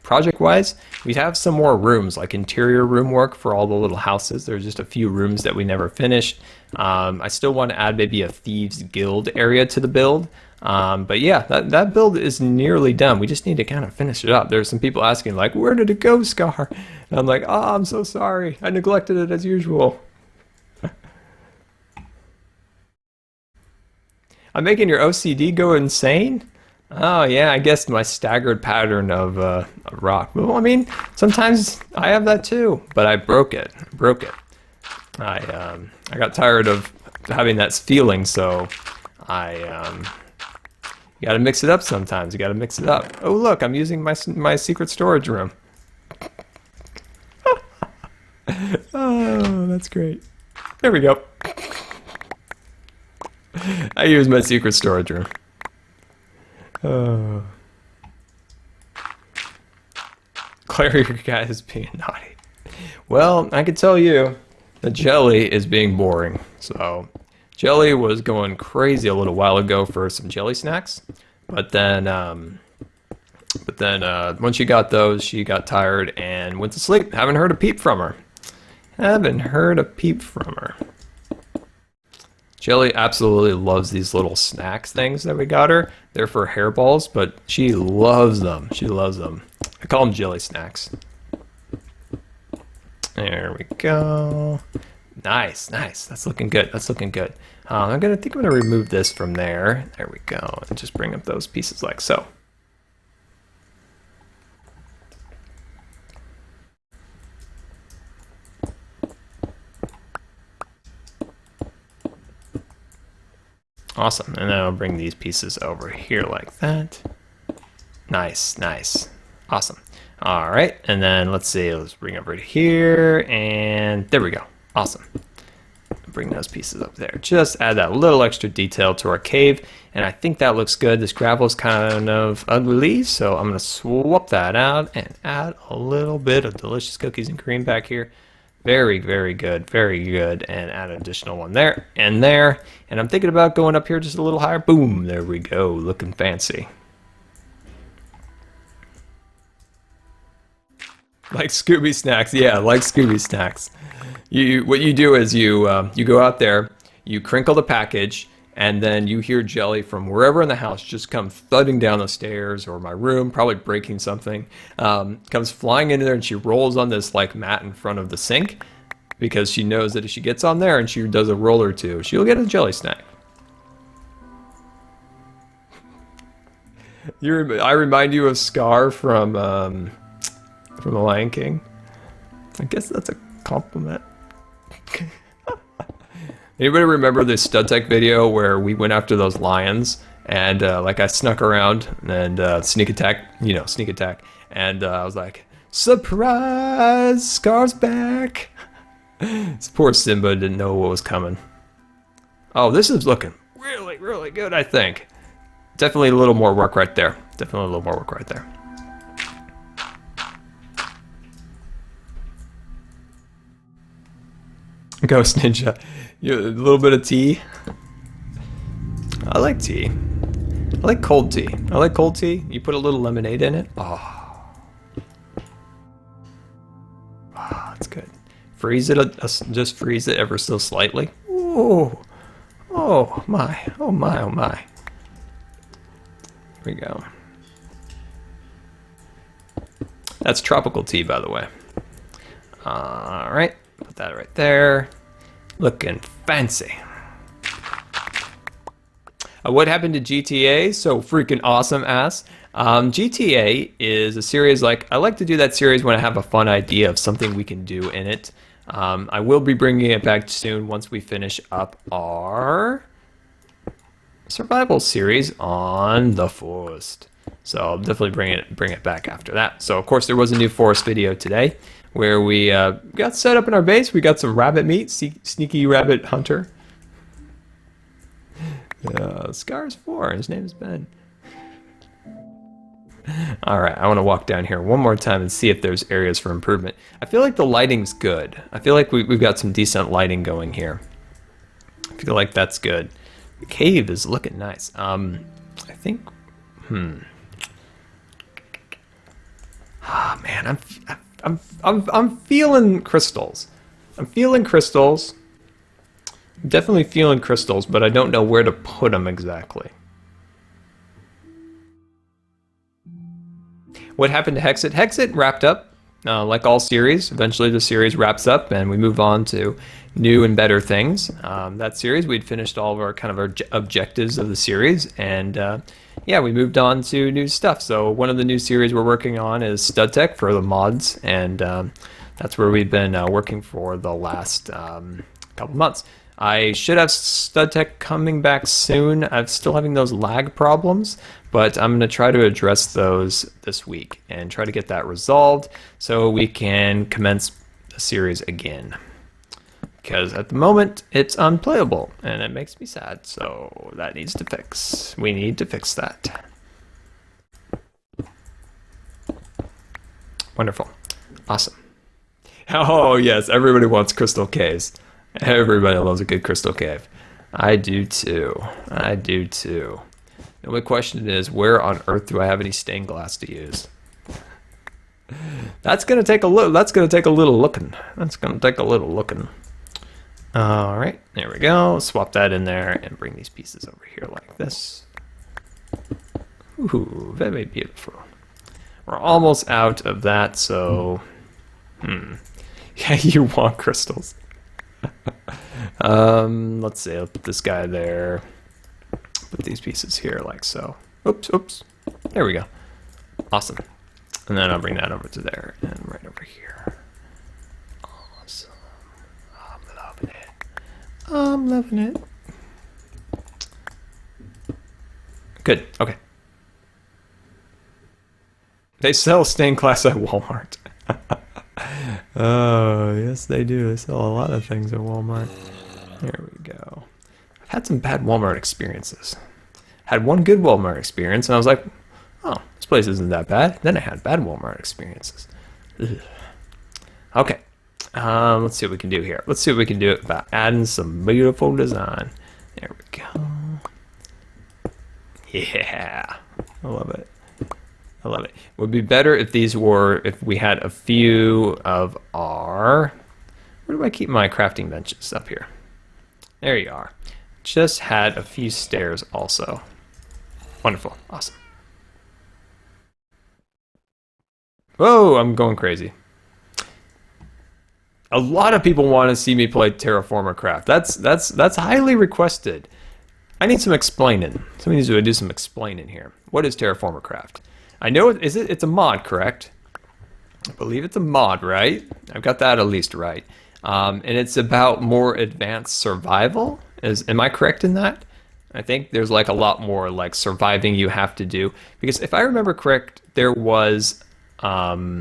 Project-wise, we have some more rooms, like interior room work for all the little houses. There's just a few rooms that we never finished. I still want to add maybe a Thieves Guild area to the build. But yeah, that build is nearly done. We just need to kind of finish it up. There's some people asking like, where did it go, Scar? And I'm like, oh, I'm so sorry. I neglected it as usual. I'm making your OCD go insane? Oh yeah, I guess my staggered pattern of rock. Well, I mean, sometimes I have that too, but I broke it. I got tired of having that feeling, so you gotta mix it up sometimes. You gotta mix it up. Oh look, I'm using my secret storage room. Oh, that's great. There we go. I use my secret storage room. Oh. Claire, your cat is being naughty. Well, I can tell you, the Jelly is being boring. So, Jelly was going crazy a little while ago for some jelly snacks, but then once she got those, she got tired and went to sleep. Haven't heard a peep from her. Jelly absolutely loves these little snacks things that we got her. They're for hairballs, but she loves them. I call them jelly snacks. There we go. Nice. That's looking good. I'm gonna remove this from there. There we go. And just bring up those pieces like so. Awesome, and then I'll bring these pieces over here like that. Nice. Awesome. All right, and then let's bring over to here, and there we go. Awesome. Bring those pieces up there. Just add that little extra detail to our cave, and I think that looks good. This gravel's kind of ugly, so I'm gonna swap that out and add a little bit of delicious cookies and cream back here. Very, very good, very good. And add an additional one there and there. And I'm thinking about going up here just a little higher. Boom, there we go, looking fancy. Like Scooby Snacks, yeah, like Scooby Snacks. What you do is you go out there, you crinkle the package, and then you hear Jelly from wherever in the house just come thudding down the stairs or my room, probably breaking something. Comes flying in there and she rolls on this like mat in front of the sink because she knows that if she gets on there and she does a roll or two, she'll get a Jelly snack. I remind you of Scar from The Lion King. I guess that's a compliment. Anybody remember this StudTech video where we went after those lions and like I snuck around and sneak attack, and I was like, surprise, Scar's back. This poor Simba didn't know what was coming. Oh, this is looking really, really good, I think. Definitely a little more work right there. Definitely a little more work right there. Ghost Ninja. A little bit of tea. I like tea. I like cold tea. I like cold tea. You put a little lemonade in it. Oh. Oh, that's good. Freeze it, just freeze it ever so slightly. Ooh. Oh my. Oh my. Oh my. Here we go. That's tropical tea, by the way. All right. Put that right there. Looking fancy. What happened to GTA? So freaking awesome ass. GTA is a series I like to do that series when I have a fun idea of something we can do in it. I will be bringing it back soon once we finish up our survival series on the forest. So I'll definitely bring it back after that. So of course there was a new forest video today where we got set up in our base. We got some rabbit meat, sneaky rabbit hunter. Scar's 4, his name is Ben. All right, I want to walk down here one more time and see if there's areas for improvement. I feel like the lighting's good. I feel like we've got some decent lighting going here. I feel like that's good. The cave is looking nice. I think, Ah, man, I'm feeling crystals. I'm feeling crystals. I'm definitely feeling crystals, but I don't know where to put them exactly. What happened to Hexit? Hexit wrapped up, like all series. Eventually the series wraps up and we move on to new and better things. That series, we'd finished all of our our objectives of the series, and yeah, we moved on to new stuff. So one of the new series we're working on is StudTech for the mods, and that's where we've been working for the last couple months. I should have StudTech coming back soon. I'm still having those lag problems, but I'm going to try to address those this week and try to get that resolved so we can commence the series again. Because at the moment, it's unplayable, and it makes me sad, so that needs to fix. We need to fix that. Wonderful. Awesome. Oh, yes, everybody wants crystal caves. Everybody loves a good crystal cave. I do too. I do too. The only question is, where on earth do I have any stained glass to use? That's gonna take a little. That's gonna take a little looking. That's gonna take a little looking. All right, there we go. Swap that in there and bring these pieces over here like this. Ooh, very beautiful. We're almost out of that, so yeah, you want crystals. Let's see, I'll put this guy there. Put these pieces here like so. Oops. There we go. Awesome. And then I'll bring that over to there and right over here. Awesome. I'm loving it. I'm loving it. Good. Okay. They sell stained glass at Walmart. Oh, yes they do. They sell a lot of things at Walmart. There we go. I've had some bad Walmart experiences. Had one good Walmart experience, and I was like, oh, this place isn't that bad. Then I had bad Walmart experiences. Ugh. Okay. Let's see what we can do here. Let's see what we can do about adding some beautiful design. There we go. Yeah. I love it. I love it. It would be better if these were, if we had a few of our, where do I keep my crafting benches? Up here. There you are. Just had a few stairs also. Wonderful. Awesome. Whoa, I'm going crazy. A lot of people want to see me play Terraformer Craft. That's highly requested. I need some explaining. Somebody needs to do some explaining here. What is Terraformer Craft? I know it's a mod, correct? I believe it's a mod, right? I've got that at least right. And it's about more advanced survival. Am I correct in that? I think there's like a lot more like surviving you have to do. Because if I remember correct, there was a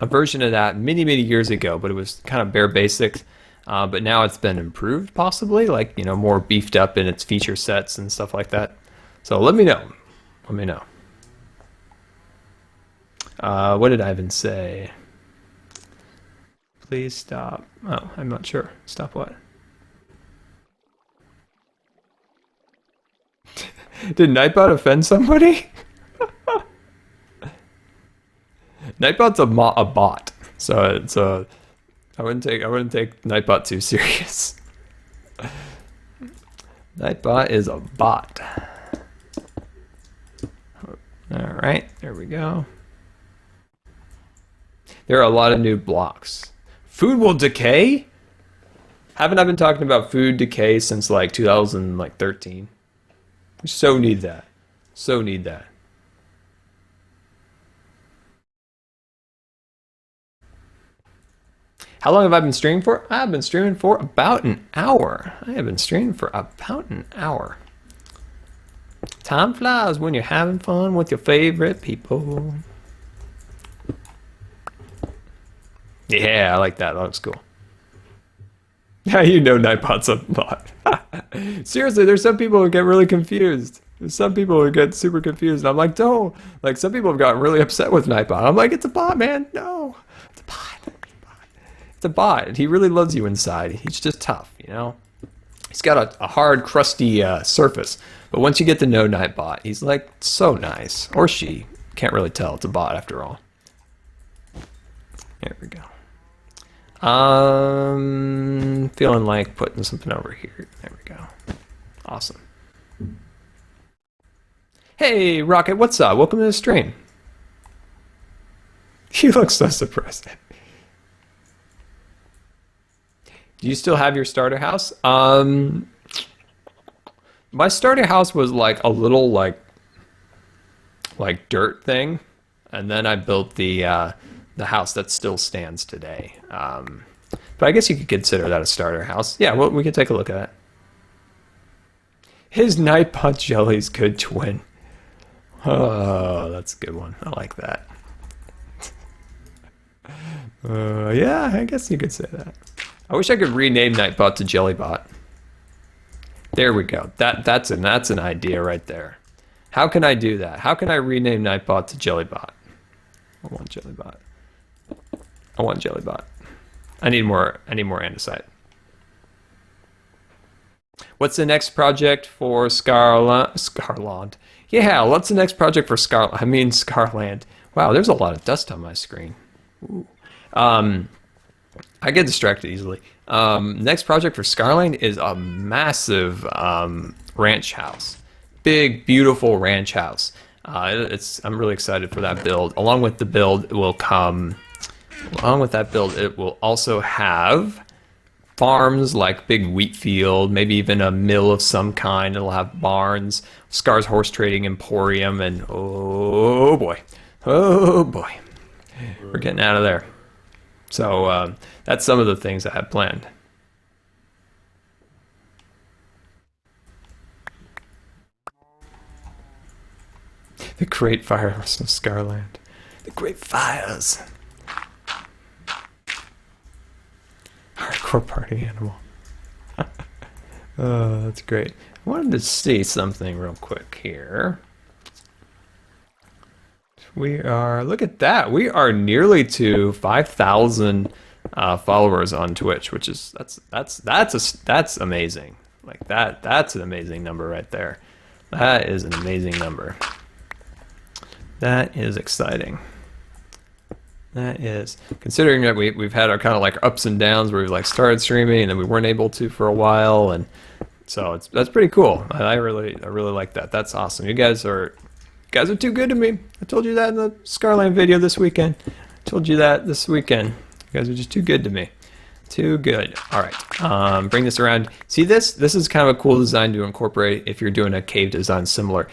version of that many years ago, but it was kind of bare basics. But now it's been improved, possibly, like, you know, more beefed up in its feature sets and stuff like that. So let me know. Let me know. What did Ivan say? Please stop. Oh, I'm not sure. Stop what? Did Nightbot offend somebody? Nightbot's a bot, so it's a. I wouldn't take Nightbot too serious. Nightbot is a bot. All right, there we go. There are a lot of new blocks. Food will decay? Haven't I been talking about food decay since like 2013? We so need that. So need that. How long have I been streaming for? I've been streaming for about an hour. I have been streaming for about an hour. Time flies when you're having fun with your favorite people. Yeah, I like that. That looks cool. Yeah, you know Nightbot's a bot. Seriously, there's some people who get really confused. There's some people who get super confused. And I'm like, don't. Like, some people have gotten really upset with Nightbot. I'm like, it's a bot, man. No. It's a bot. It's a bot. He really loves you inside. He's just tough, you know? He's got a hard, crusty surface. But once you get to know Nightbot, he's like so nice. Or she. Can't really tell. It's a bot after all. There we go. Feeling like putting something over here. There we go. Awesome. Hey, Rocket, what's up? Welcome to the stream. He looks so surprised. Do you still have your starter house? My starter house was like a little like dirt thing, and then I built the house that still stands today. But I guess you could consider that a starter house. Yeah, well, we can take a look at it. His Nightbot Jelly's good twin. Oh, that's a good one. I like that. Yeah, I guess you could say that. I wish I could rename Nightbot to Jellybot. There we go. That's an idea right there. How can I do that? How can I rename Nightbot to Jellybot? I want Jellybot. I want Jellybot. I need more andesite. What's the next project for Scarland? Yeah, what's the next project for Scarland? Wow, there's a lot of dust on my screen. Ooh. I get distracted easily. Next project for Scarland is a massive ranch house. Big, beautiful ranch house. I'm really excited for that build. Along with the build, it will also have farms like big wheat field, maybe even a mill of some kind. It'll have barns, Scar's horse trading emporium, and oh boy, we're getting out of there. So that's some of the things I have planned. The Great Fires of Scarland. The Great Fires. Hardcore party animal. Oh, that's great. I wanted to see something real quick here. We are, look at that. We are nearly to 5,000 followers on Twitch, which is that's amazing. Like that's an amazing number right there. That is an amazing number. That is exciting. That is, considering that we've had our kind of like ups and downs where we've like started streaming and then we weren't able to for a while, and so that's pretty cool. I really like that. That's awesome. You guys are too good to me. I told you that in the Scarland video this weekend. I told you that this weekend. You guys are just too good to me. Too good. All right. Bring this around. See this? This is kind of a cool design to incorporate if you're doing a cave design similar.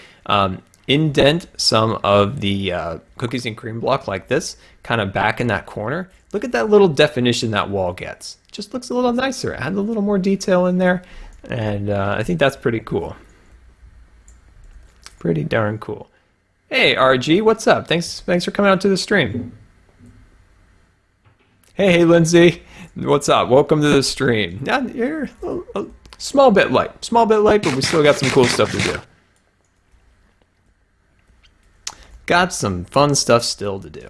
Indent some of the cookies and cream block like this, kind of back in that corner. Look at that little definition that wall gets. Just looks a little nicer. Add a little more detail in there, and I think that's pretty cool. Pretty darn cool. Hey RG, what's up? Thanks for coming out to the stream. Hey Lindsay, what's up? Welcome to the stream. Now you're a small bit light, but we still got some cool stuff to do. Got some fun stuff still to do.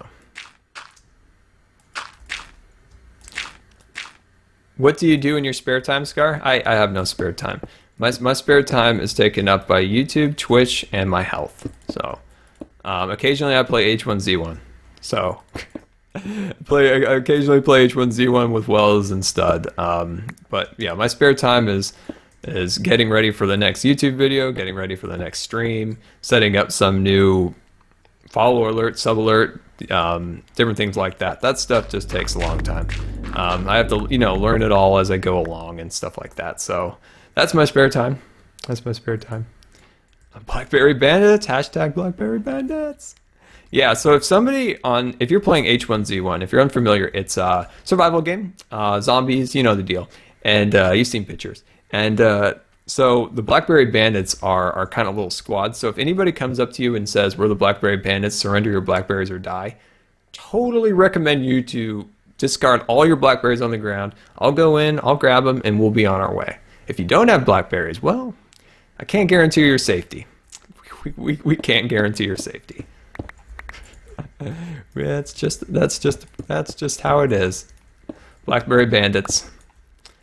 What do you do in your spare time, Scar? I have no spare time. My spare time is taken up by YouTube, Twitch, and my health. So occasionally I play H1Z1. So I occasionally play H1Z1 with Wells and Stud. But yeah, my spare time is getting ready for the next YouTube video, getting ready for the next stream, setting up some new follow alert, sub alert, different things like that. That stuff just takes a long time. I have to, learn it all as I go along and stuff like that. So that's my spare time. That's my spare time. Blackberry Bandits, hashtag Blackberry Bandits. Yeah, so if you're playing H1Z1, if you're unfamiliar, it's a survival game, zombies, you know the deal. And you've seen pictures. And so the Blackberry Bandits are kind of little squads. So if anybody comes up to you and says, we're the Blackberry Bandits, surrender your Blackberries or die, totally recommend you to discard all your Blackberries on the ground. I'll go in, I'll grab them, and we'll be on our way. If you don't have Blackberries, well, I can't guarantee your safety. We can't guarantee your safety. That's just how it is. Blackberry Bandits.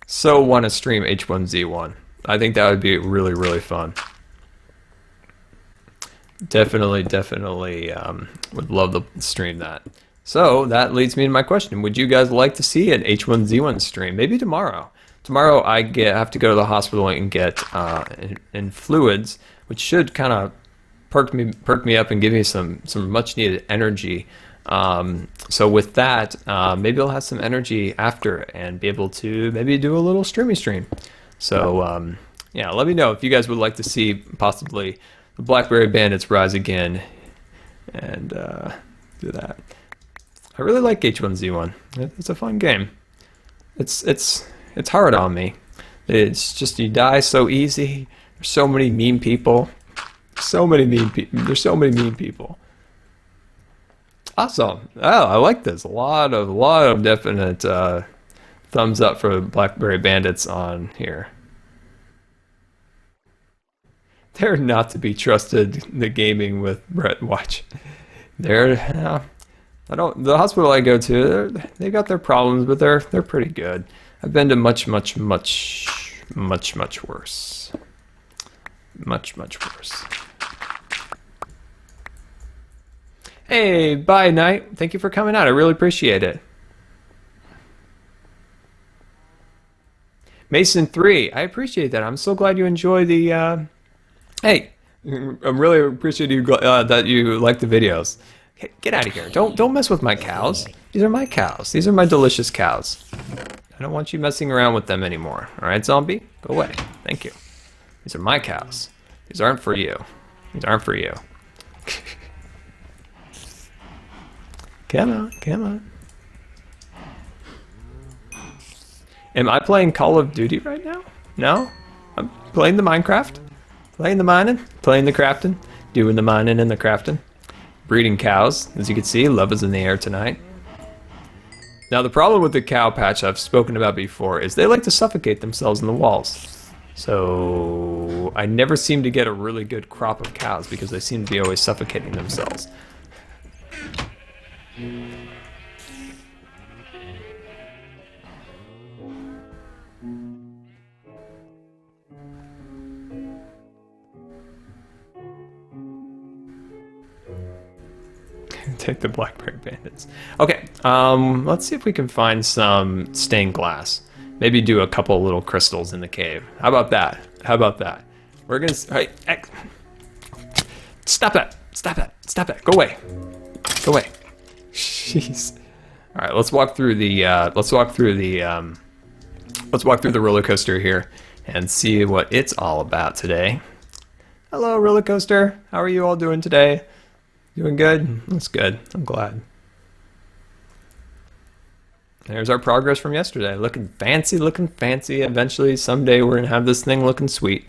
So want to stream H1Z1. I think that would be really, really fun. Definitely would love to stream that. So that leads me to my question. Would you guys like to see an H1Z1 stream? Maybe tomorrow. Tomorrow I have to go to the hospital and get in fluids, which should kind of perk me up and give me some much needed energy. So with that, maybe I'll have some energy after and be able to maybe do a little stream. So yeah, let me know if you guys would like to see possibly the Blackberry Bandits rise again and do that. I really like H1Z1. It's a fun game. It's hard on me. It's just you die so easy. There's so many mean people. There's so many mean people. Awesome. Oh, I like this. A lot of definite thumbs up for Blackberry Bandits on here. They're not to be trusted. The gaming with Brett Watch. The hospital I go to, they got their problems, but they're pretty good. I've been to much worse. Much worse. Hey, bye Night. Thank you for coming out. I really appreciate it. Mason 3, I appreciate that. I'm so glad you enjoy the hey, I'm really appreciative that you like the videos. Hey, get out of here. Don't mess with my cows. These are my cows. These are my delicious cows. I don't want you messing around with them anymore. All right, zombie? Go away. Thank you. These are my cows. These aren't for you. These aren't for you. Come on. Am I playing Call of Duty right now? No? I'm playing the Minecraft. Playing the mining. Playing the crafting. Doing the mining and the crafting. Breeding cows. As you can see, love is in the air tonight. Now the problem with the cow patch I've spoken about before is they like to suffocate themselves in the walls. So I never seem to get a really good crop of cows because they seem to be always suffocating themselves. Take the blackberry bandits. Okay, let's see if we can find some stained glass. Maybe do a couple little crystals in the cave. How about that? How about that? We're gonna. Hey, stop that! Stop that! Stop that! Go away! Go away! Jeez. All right, let's walk through the. Let's walk through the roller coaster here and see what it's all about today. Hello, roller coaster. How are you all doing today? Doing good? That's good. I'm glad. There's our progress from yesterday. Looking fancy, looking fancy. Eventually, someday, we're going to have this thing looking sweet.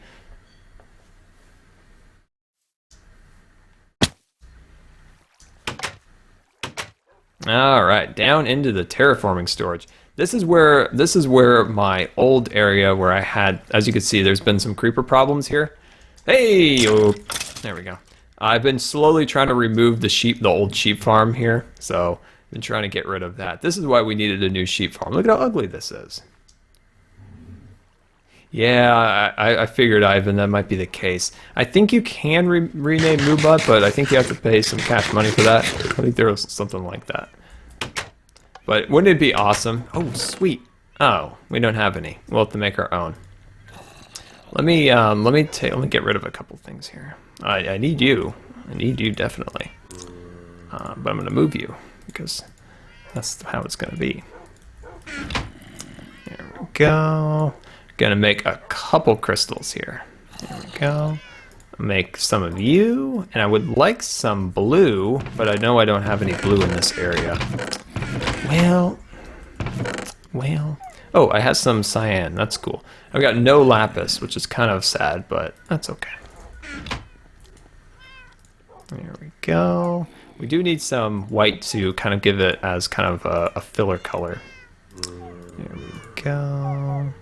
All right, down into the terraforming storage. This is where my old area where I had, as you can see, there's been some creeper problems here. Hey, oh, there we go. I've been slowly trying to remove the old sheep farm here, so I've been trying to get rid of that. This is why we needed a new sheep farm. Look at how ugly this is. Yeah, I figured, Ivan, that might be the case. I think you can rename Moobot, but I think you have to pay some cash money for that. I think there was something like that. But wouldn't it be awesome? Oh, sweet. Oh, we don't have any. We'll have to make our own. Let me get rid of a couple things here. I need you. I need you definitely. But I'm gonna move you because that's how it's gonna be. There we go. Gonna make a couple crystals here. There we go. Make some of you, and I would like some blue, but I know I don't have any blue in this area. Well. Oh, I have some cyan. That's cool. I've got no lapis, which is kind of sad, but that's okay. There we go. We do need some white to kind of give it as kind of a filler color. There we go.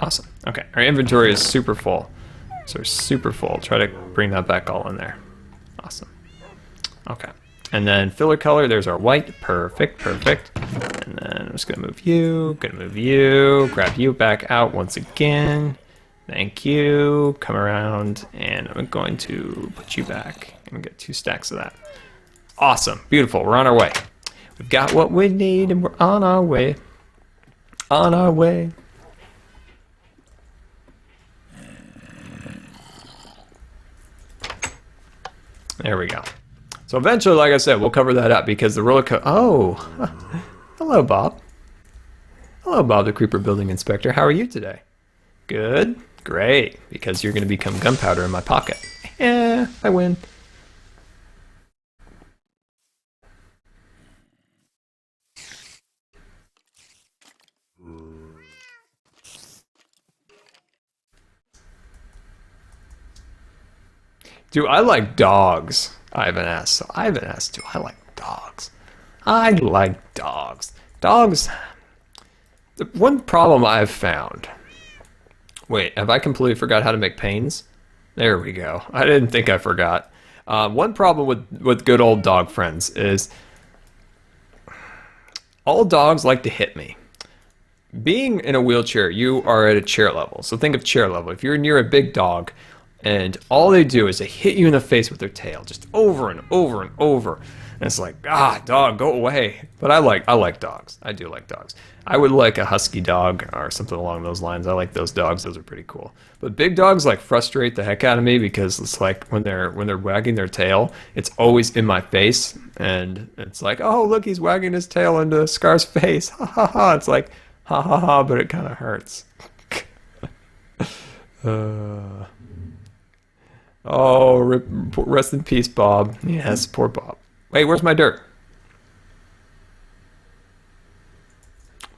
Awesome. Okay, our inventory is super full. So we're super full. Try to bring that back all in there. Awesome. Okay. And then filler color, there's our white. Perfect, perfect. And then I'm just gonna move you, grab you back out once again. Thank you. Come around, and I'm going to put you back and get 2 stacks of that. Awesome, beautiful, we're on our way. We've got what we need, and we're on our way. On our way. There we go. So eventually, like I said, we'll cover that up because the roller coaster. Oh, hello, Bob. Hello, Bob, the Creeper Building Inspector. How are you today? Good, great. Because you're going to become gunpowder in my pocket. Yeah, I win. Do I like dogs? Ivan asks. So Ivan asks, do I like dogs? I like dogs. Dogs. The one problem I've found. Wait, have I completely forgot how to make panes? There we go. I didn't think I forgot. One problem with good old dog friends is all dogs like to hit me. Being in a wheelchair, you are at a chair level. So think of chair level. If you're near a big dog, and all they do is they hit you in the face with their tail, just over and over and over. And it's like, dog, go away. But I like dogs. I do like dogs. I would like a husky dog or something along those lines. I like those dogs. Those are pretty cool. But big dogs like frustrate the heck out of me because it's like when they're wagging their tail, it's always in my face, and it's like, oh look, he's wagging his tail into Scar's face. Ha ha ha. It's like ha ha ha, but it kind of hurts. Oh, rest in peace, Bob. Yes, poor Bob. Wait, where's my dirt?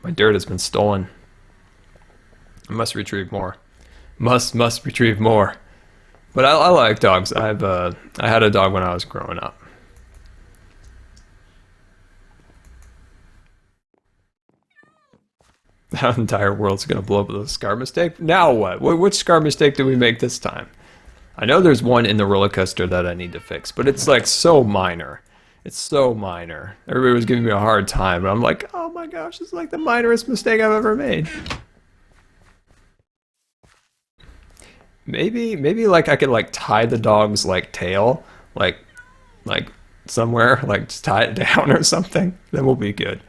My dirt has been stolen. I must retrieve more. Must retrieve more. But I like dogs. I had a dog when I was growing up. That entire world's gonna blow up with a Scar mistake. Now what? Which Scar mistake did we make this time? I know there's one in the roller coaster that I need to fix, but it's like so minor. It's so minor. Everybody was giving me a hard time, but I'm like, oh my gosh, it's like the minorest mistake I've ever made. Maybe like I could like tie the dog's like tail, like somewhere, like just tie it down or something. Then we'll be good.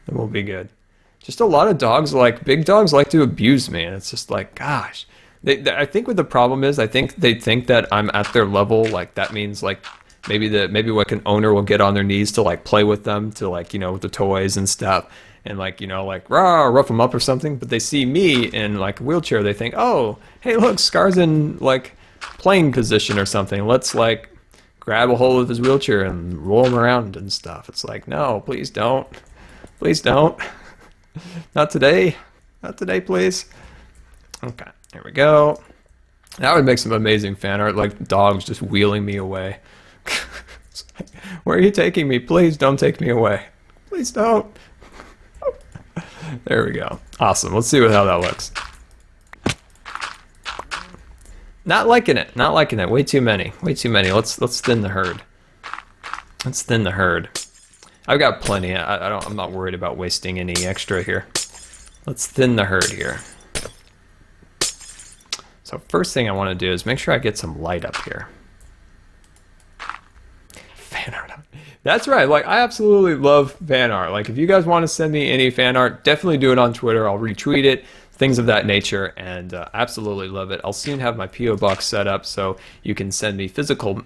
Then we'll be good. Just a lot of dogs, like big dogs, like to abuse me, and it's just like, gosh. I think what the problem is, I think they think that I'm at their level. Like that means like maybe like an owner will get on their knees to like play with them, to like, you know, with the toys and stuff, and like, you know, like rah, rough them up or something. But they see me in like a wheelchair, they think, oh, hey, look, Scar's in like playing position or something. Let's like grab a hold of his wheelchair and roll him around and stuff. It's like, no, please don't, please don't, not today, not today, please. Okay. There we go. That would make some amazing fan art, like dogs just wheeling me away. Like, where are you taking me? Please don't take me away. Please don't. There we go. Awesome. Let's see how that looks. Not liking it. Not liking it. Way too many. Way too many. Let's thin the herd. Let's thin the herd. I've got plenty. I'm not worried about wasting any extra here. Let's thin the herd here. So first thing I want to do is make sure I get some light up here. Fan art. That's right. Like I absolutely love fan art. Like if you guys want to send me any fan art, definitely do it on Twitter. I'll retweet it, things of that nature, and absolutely love it. I'll soon have my PO box set up so you can send me physical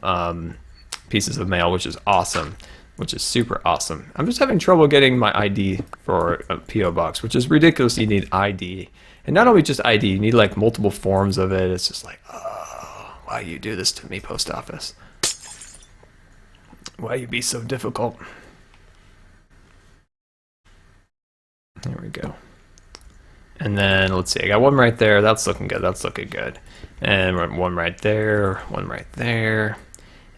pieces of mail, which is awesome, which is super awesome. I'm just having trouble getting my ID for a PO box, which is ridiculous. You need ID. And not only just ID, you need like multiple forms of it. It's just like, oh, why you do this to me, post office? Why you be so difficult? There we go. And then let's see, I got one right there. That's looking good. That's looking good. And one right there, one right there.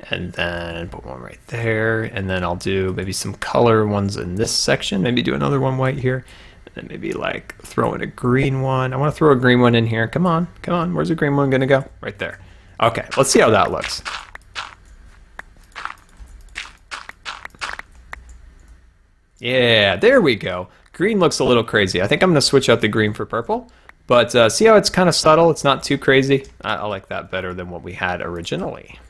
And then put one right there. And then I'll do maybe some color ones in this section. Maybe do another one white here. And maybe like throw in a green one. I want to throw a green one in here. Come on, come on. Where's the green one gonna go? Right there. Okay, let's see how that looks. Yeah, there we go. Green looks a little crazy. I think I'm gonna switch out the green for purple. But see how it's kind of subtle? It's not too crazy. I like that better than what we had originally.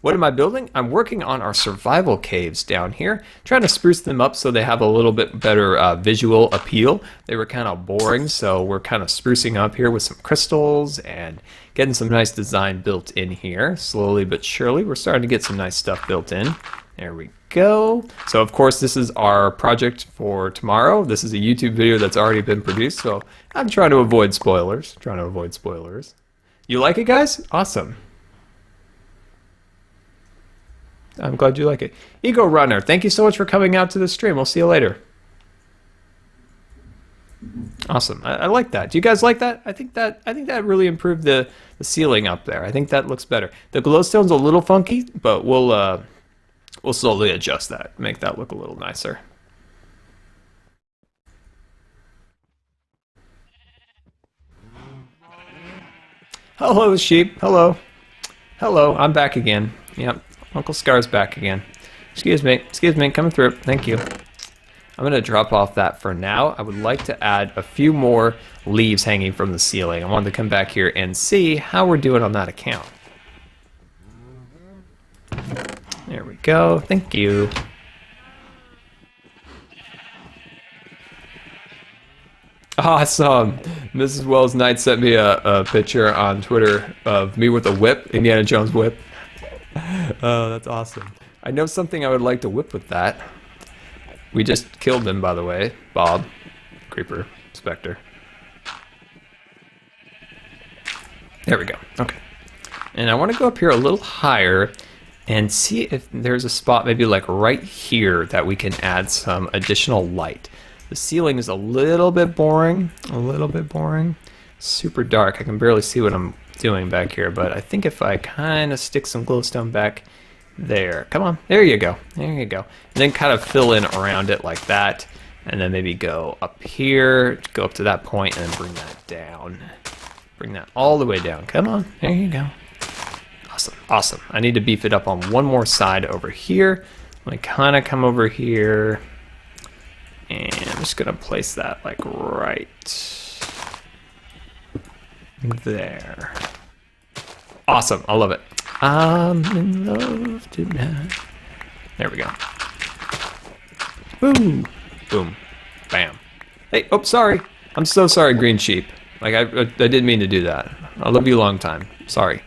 What am I building? I'm working on our survival caves down here, trying to spruce them up so they have a little bit better visual appeal. They were kind of boring, so we're kind of sprucing up here with some crystals and getting some nice design built in here. Slowly but surely, we're starting to get some nice stuff built in. There we go. So of course, this is our project for tomorrow. This is a YouTube video that's already been produced, so I'm trying to avoid spoilers. You like it, guys? Awesome. I'm glad you like it. Ego Runner, thank you so much for coming out to the stream. We'll see you later. Awesome. I like that. Do you guys like that? I think that really improved the ceiling up there. I think that looks better. The glowstone's a little funky, but we'll slowly adjust that, make that look a little nicer. Hello, sheep. Hello. Hello, I'm back again. Yep. Uncle Scar's back again. Excuse me, coming through. Thank you. I'm gonna drop off that for now. I would like to add a few more leaves hanging from the ceiling. I wanted to come back here and see how we're doing on that account. There we go, thank you. Awesome. Mrs. Wells Knight sent me a picture on Twitter of me with a whip, Indiana Jones whip. Oh, that's awesome. I know something I would like to whip with that. We just killed him, by the way. Bob. Creeper. Spectre. There we go. Okay. And I want to go up here a little higher and see if there's a spot maybe like right here that we can add some additional light. The ceiling is a little bit boring. Super dark. I can barely see what I'm doing back here, but I think if I kind of stick some glowstone back there, come on, there you go, and then kind of fill in around it like that, and then maybe go up here, go up to that point, and then bring that down. Bring that all the way down. Come on, there you go. Awesome, awesome. I need to beef it up on one more side over here. I'm gonna kind of come over here, and I'm just gonna place that like right there. Awesome, I love it. I'm in love tonight. There we go. Boom, boom, bam. Hey, oh, sorry. I'm so sorry, green sheep. Like, I didn't mean to do that. I love you a long time. Sorry.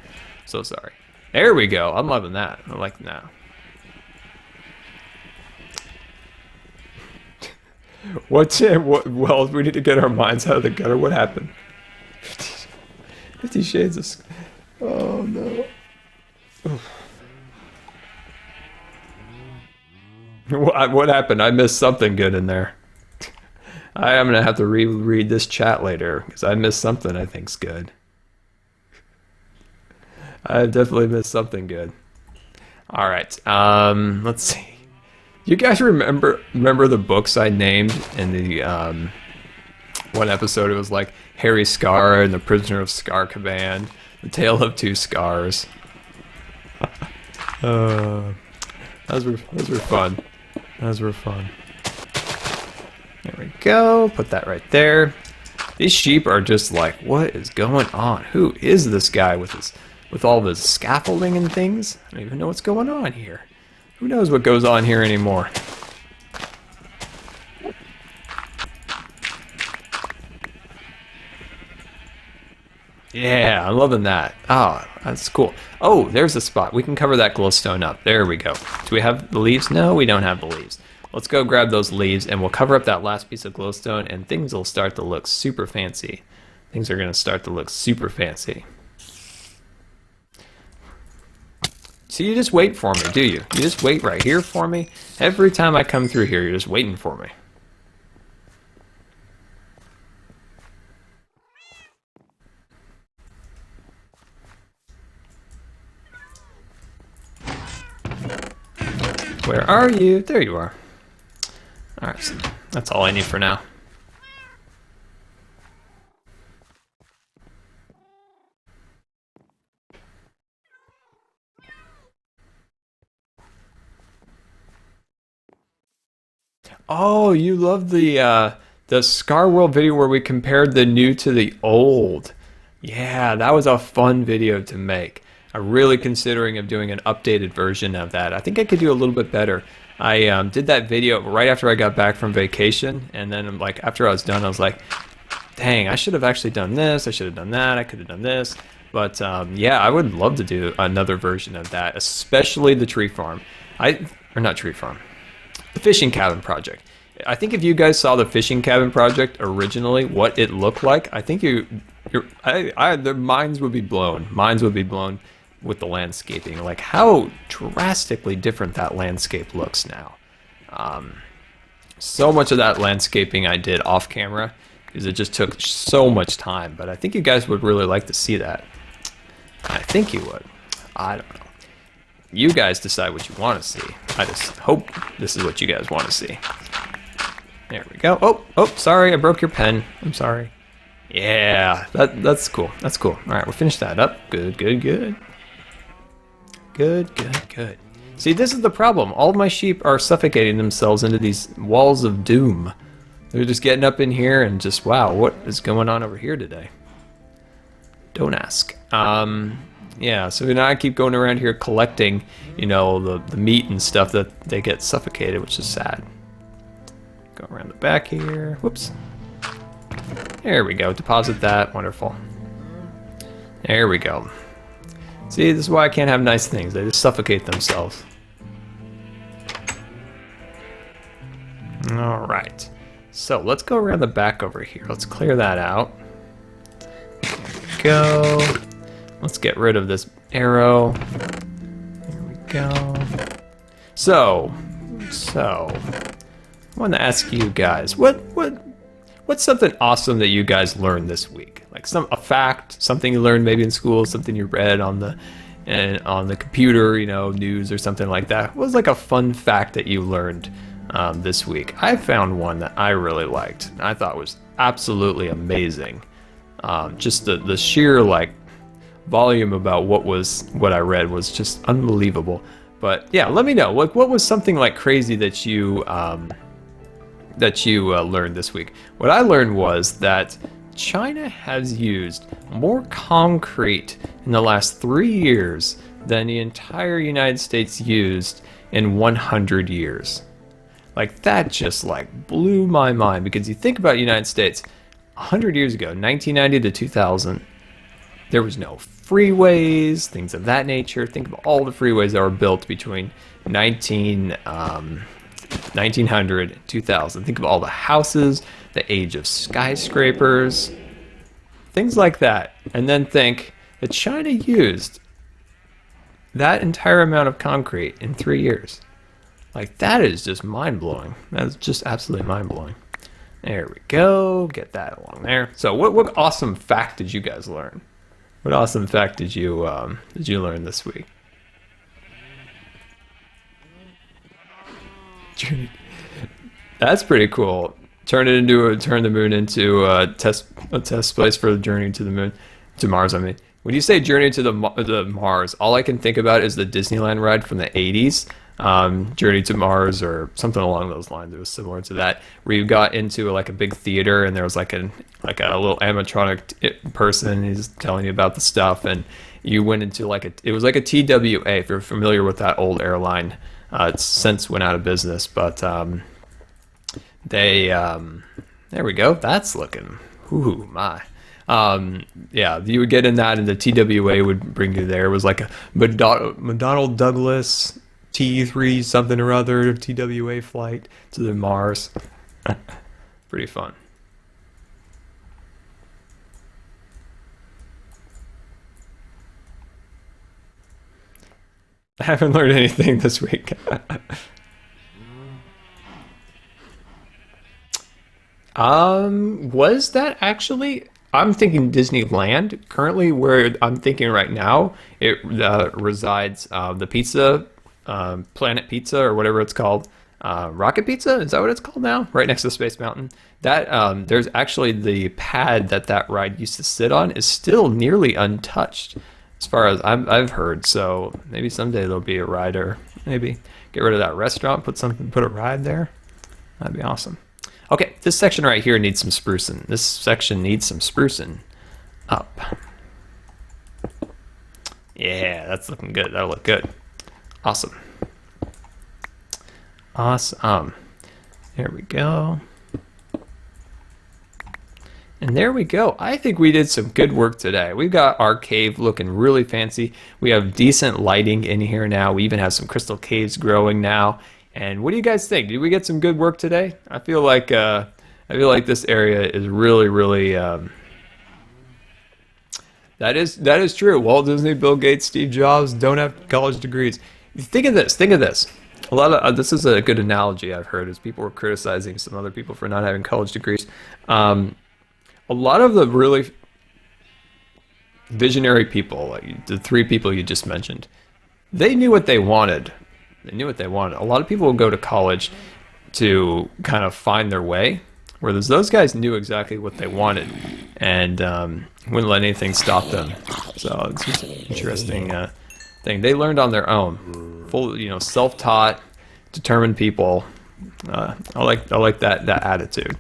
So sorry. There we go. I'm loving that. I like that. Well, we need to get our minds out of the gutter. What happened? 50 Shades of... Oh, no. What happened? I missed something good in there. I am going to have to reread this chat later because I missed something I think's good. I definitely missed something good. All right. Let's see. You guys remember the books I named in the one episode? It was like Harry Scar and the Prisoner of Scar Command, The Tale of Two Scars. Those were fun. Those were fun. There we go. Put that right there. These sheep are just like, what is going on? Who is this guy with all this scaffolding and things? I don't even know what's going on here. Who knows what goes on here anymore? Yeah, I'm loving that. Oh, that's cool. Oh, there's a spot. We can cover that glowstone up. There we go. Do we have the leaves? No, we don't have the leaves. Let's go grab those leaves and we'll cover up that last piece of glowstone and things will start to look super fancy. Things are going to start to look super fancy. So you just wait for me, do you? You just wait right here for me? Every time I come through here, you're just waiting for me. Where are you? There you are. Alright, so that's all I need for now. Oh, you love the Scar World video where we compared the new to the old. Yeah, that was a fun video to make. I'm really considering of doing an updated version of that. I think I could do a little bit better. I did that video right after I got back from vacation, and then like after I was done, I was like, dang, I should have actually done this, I should have done that, I could have done this. But yeah, I would love to do another version of that, especially the tree farm. Or not tree farm, the fishing cabin project. I think if you guys saw the fishing cabin project originally, what it looked like, I think their minds would be blown. Minds would be blown with the landscaping, like how drastically different that landscape looks now. So much of that landscaping I did off camera because it just took so much time, but I think you guys would really like to see that. I think you would. I don't know. You guys decide what you want to see. I just hope this is what you guys want to see. There we go. Oh, sorry, I broke your pen. I'm sorry. Yeah, that's cool. That's cool. All right, we'll finish that up. Good. Good. See, this is the problem. All of my sheep are suffocating themselves into these walls of doom. They're just getting up in here and just, wow, what is going on over here today? Don't ask. Yeah, so now I keep going around here collecting, you know, the meat and stuff that they get suffocated, which is sad. Go around the back here. Whoops. There we go. Deposit that. Wonderful. There we go. See, this is why I can't have nice things. They just suffocate themselves. All right. So let's go around the back over here. Let's clear that out. There we go. Let's get rid of this arrow. There we go. So, I want to ask you guys, what's something awesome that you guys learned this week? Like a fact, something you learned maybe in school, something you read on the computer, you know, news or something like that. What was like a fun fact that you learned this week. I found one that I really liked. I thought was absolutely amazing. Just the sheer like volume about what I read was just unbelievable. But yeah, let me know what was something like crazy that you learned this week. What I learned was that China has used more concrete in the last 3 years than the entire United States used in 100 years. Like that just like blew my mind, because you think about the United States 100 years ago, 1990 to 2000, there was no freeways, things of that nature. Think of all the freeways that were built between 1900 and 2000. Think of all the houses, the age of skyscrapers, things like that. And then think that China used that entire amount of concrete in 3 years. Like that is just mind-blowing. That's just absolutely mind-blowing. There we go. Get that along there. So what awesome fact did you guys learn? What awesome fact did you learn this week? That's pretty cool. Turn the moon into a test place for the journey to the moon, to Mars. I mean, when you say journey to the Mars, all I can think about is the Disneyland ride from the '80s, Journey to Mars or something along those lines. It was similar to that, where you got into like a big theater and there was like a little animatronic person. He's telling you about the stuff, and you went into it was like a TWA. If you're familiar with that old airline, it's since went out of business, but there we go. That's looking, ooh my. Yeah, you would get in that, and the TWA would bring you there. It was like a McDonnell Douglas T3 something or other TWA flight to the Mars. Pretty fun. I haven't learned anything this week. Was that actually? I'm thinking Disneyland. Currently, where I'm thinking right now, it resides the pizza, Planet Pizza or whatever it's called. Rocket Pizza, is that what it's called now? Right next to Space Mountain. That there's actually the pad that ride used to sit on is still nearly untouched, as far as I've heard. So maybe someday there'll be a ride, or maybe get rid of that restaurant, put a ride there. That'd be awesome. Okay, this section right here needs some sprucing. This section needs some sprucing up. Yeah, that's looking good. That'll look good. Awesome. Awesome. There we go. And there we go. I think we did some good work today. We've got our cave looking really fancy. We have decent lighting in here now. We even have some crystal caves growing now. And what do you guys think? Did we get some good work today? I feel like this area is really that is true. Walt Disney, Bill Gates, Steve Jobs don't have college degrees. Think of this. A lot of this is a good analogy I've heard, is people were criticizing some other people for not having college degrees. A lot of the really visionary people, like the three people you just mentioned, they knew what they wanted. A lot of people will go to college to kind of find their way, whereas those guys knew exactly what they wanted and wouldn't let anything stop them. So it's just an interesting thing. They learned on their own, self-taught, determined people. I like that attitude.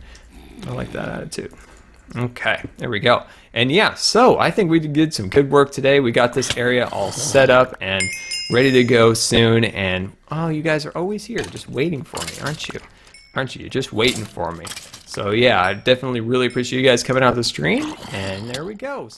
I like that attitude. Okay, there we go. And yeah, so I think we did some good work today. We got this area all set up and ready to go soon. And oh, you guys are always here just waiting for me, aren't you? You're just waiting for me. So yeah, I definitely really appreciate you guys coming out to the stream. And there we go.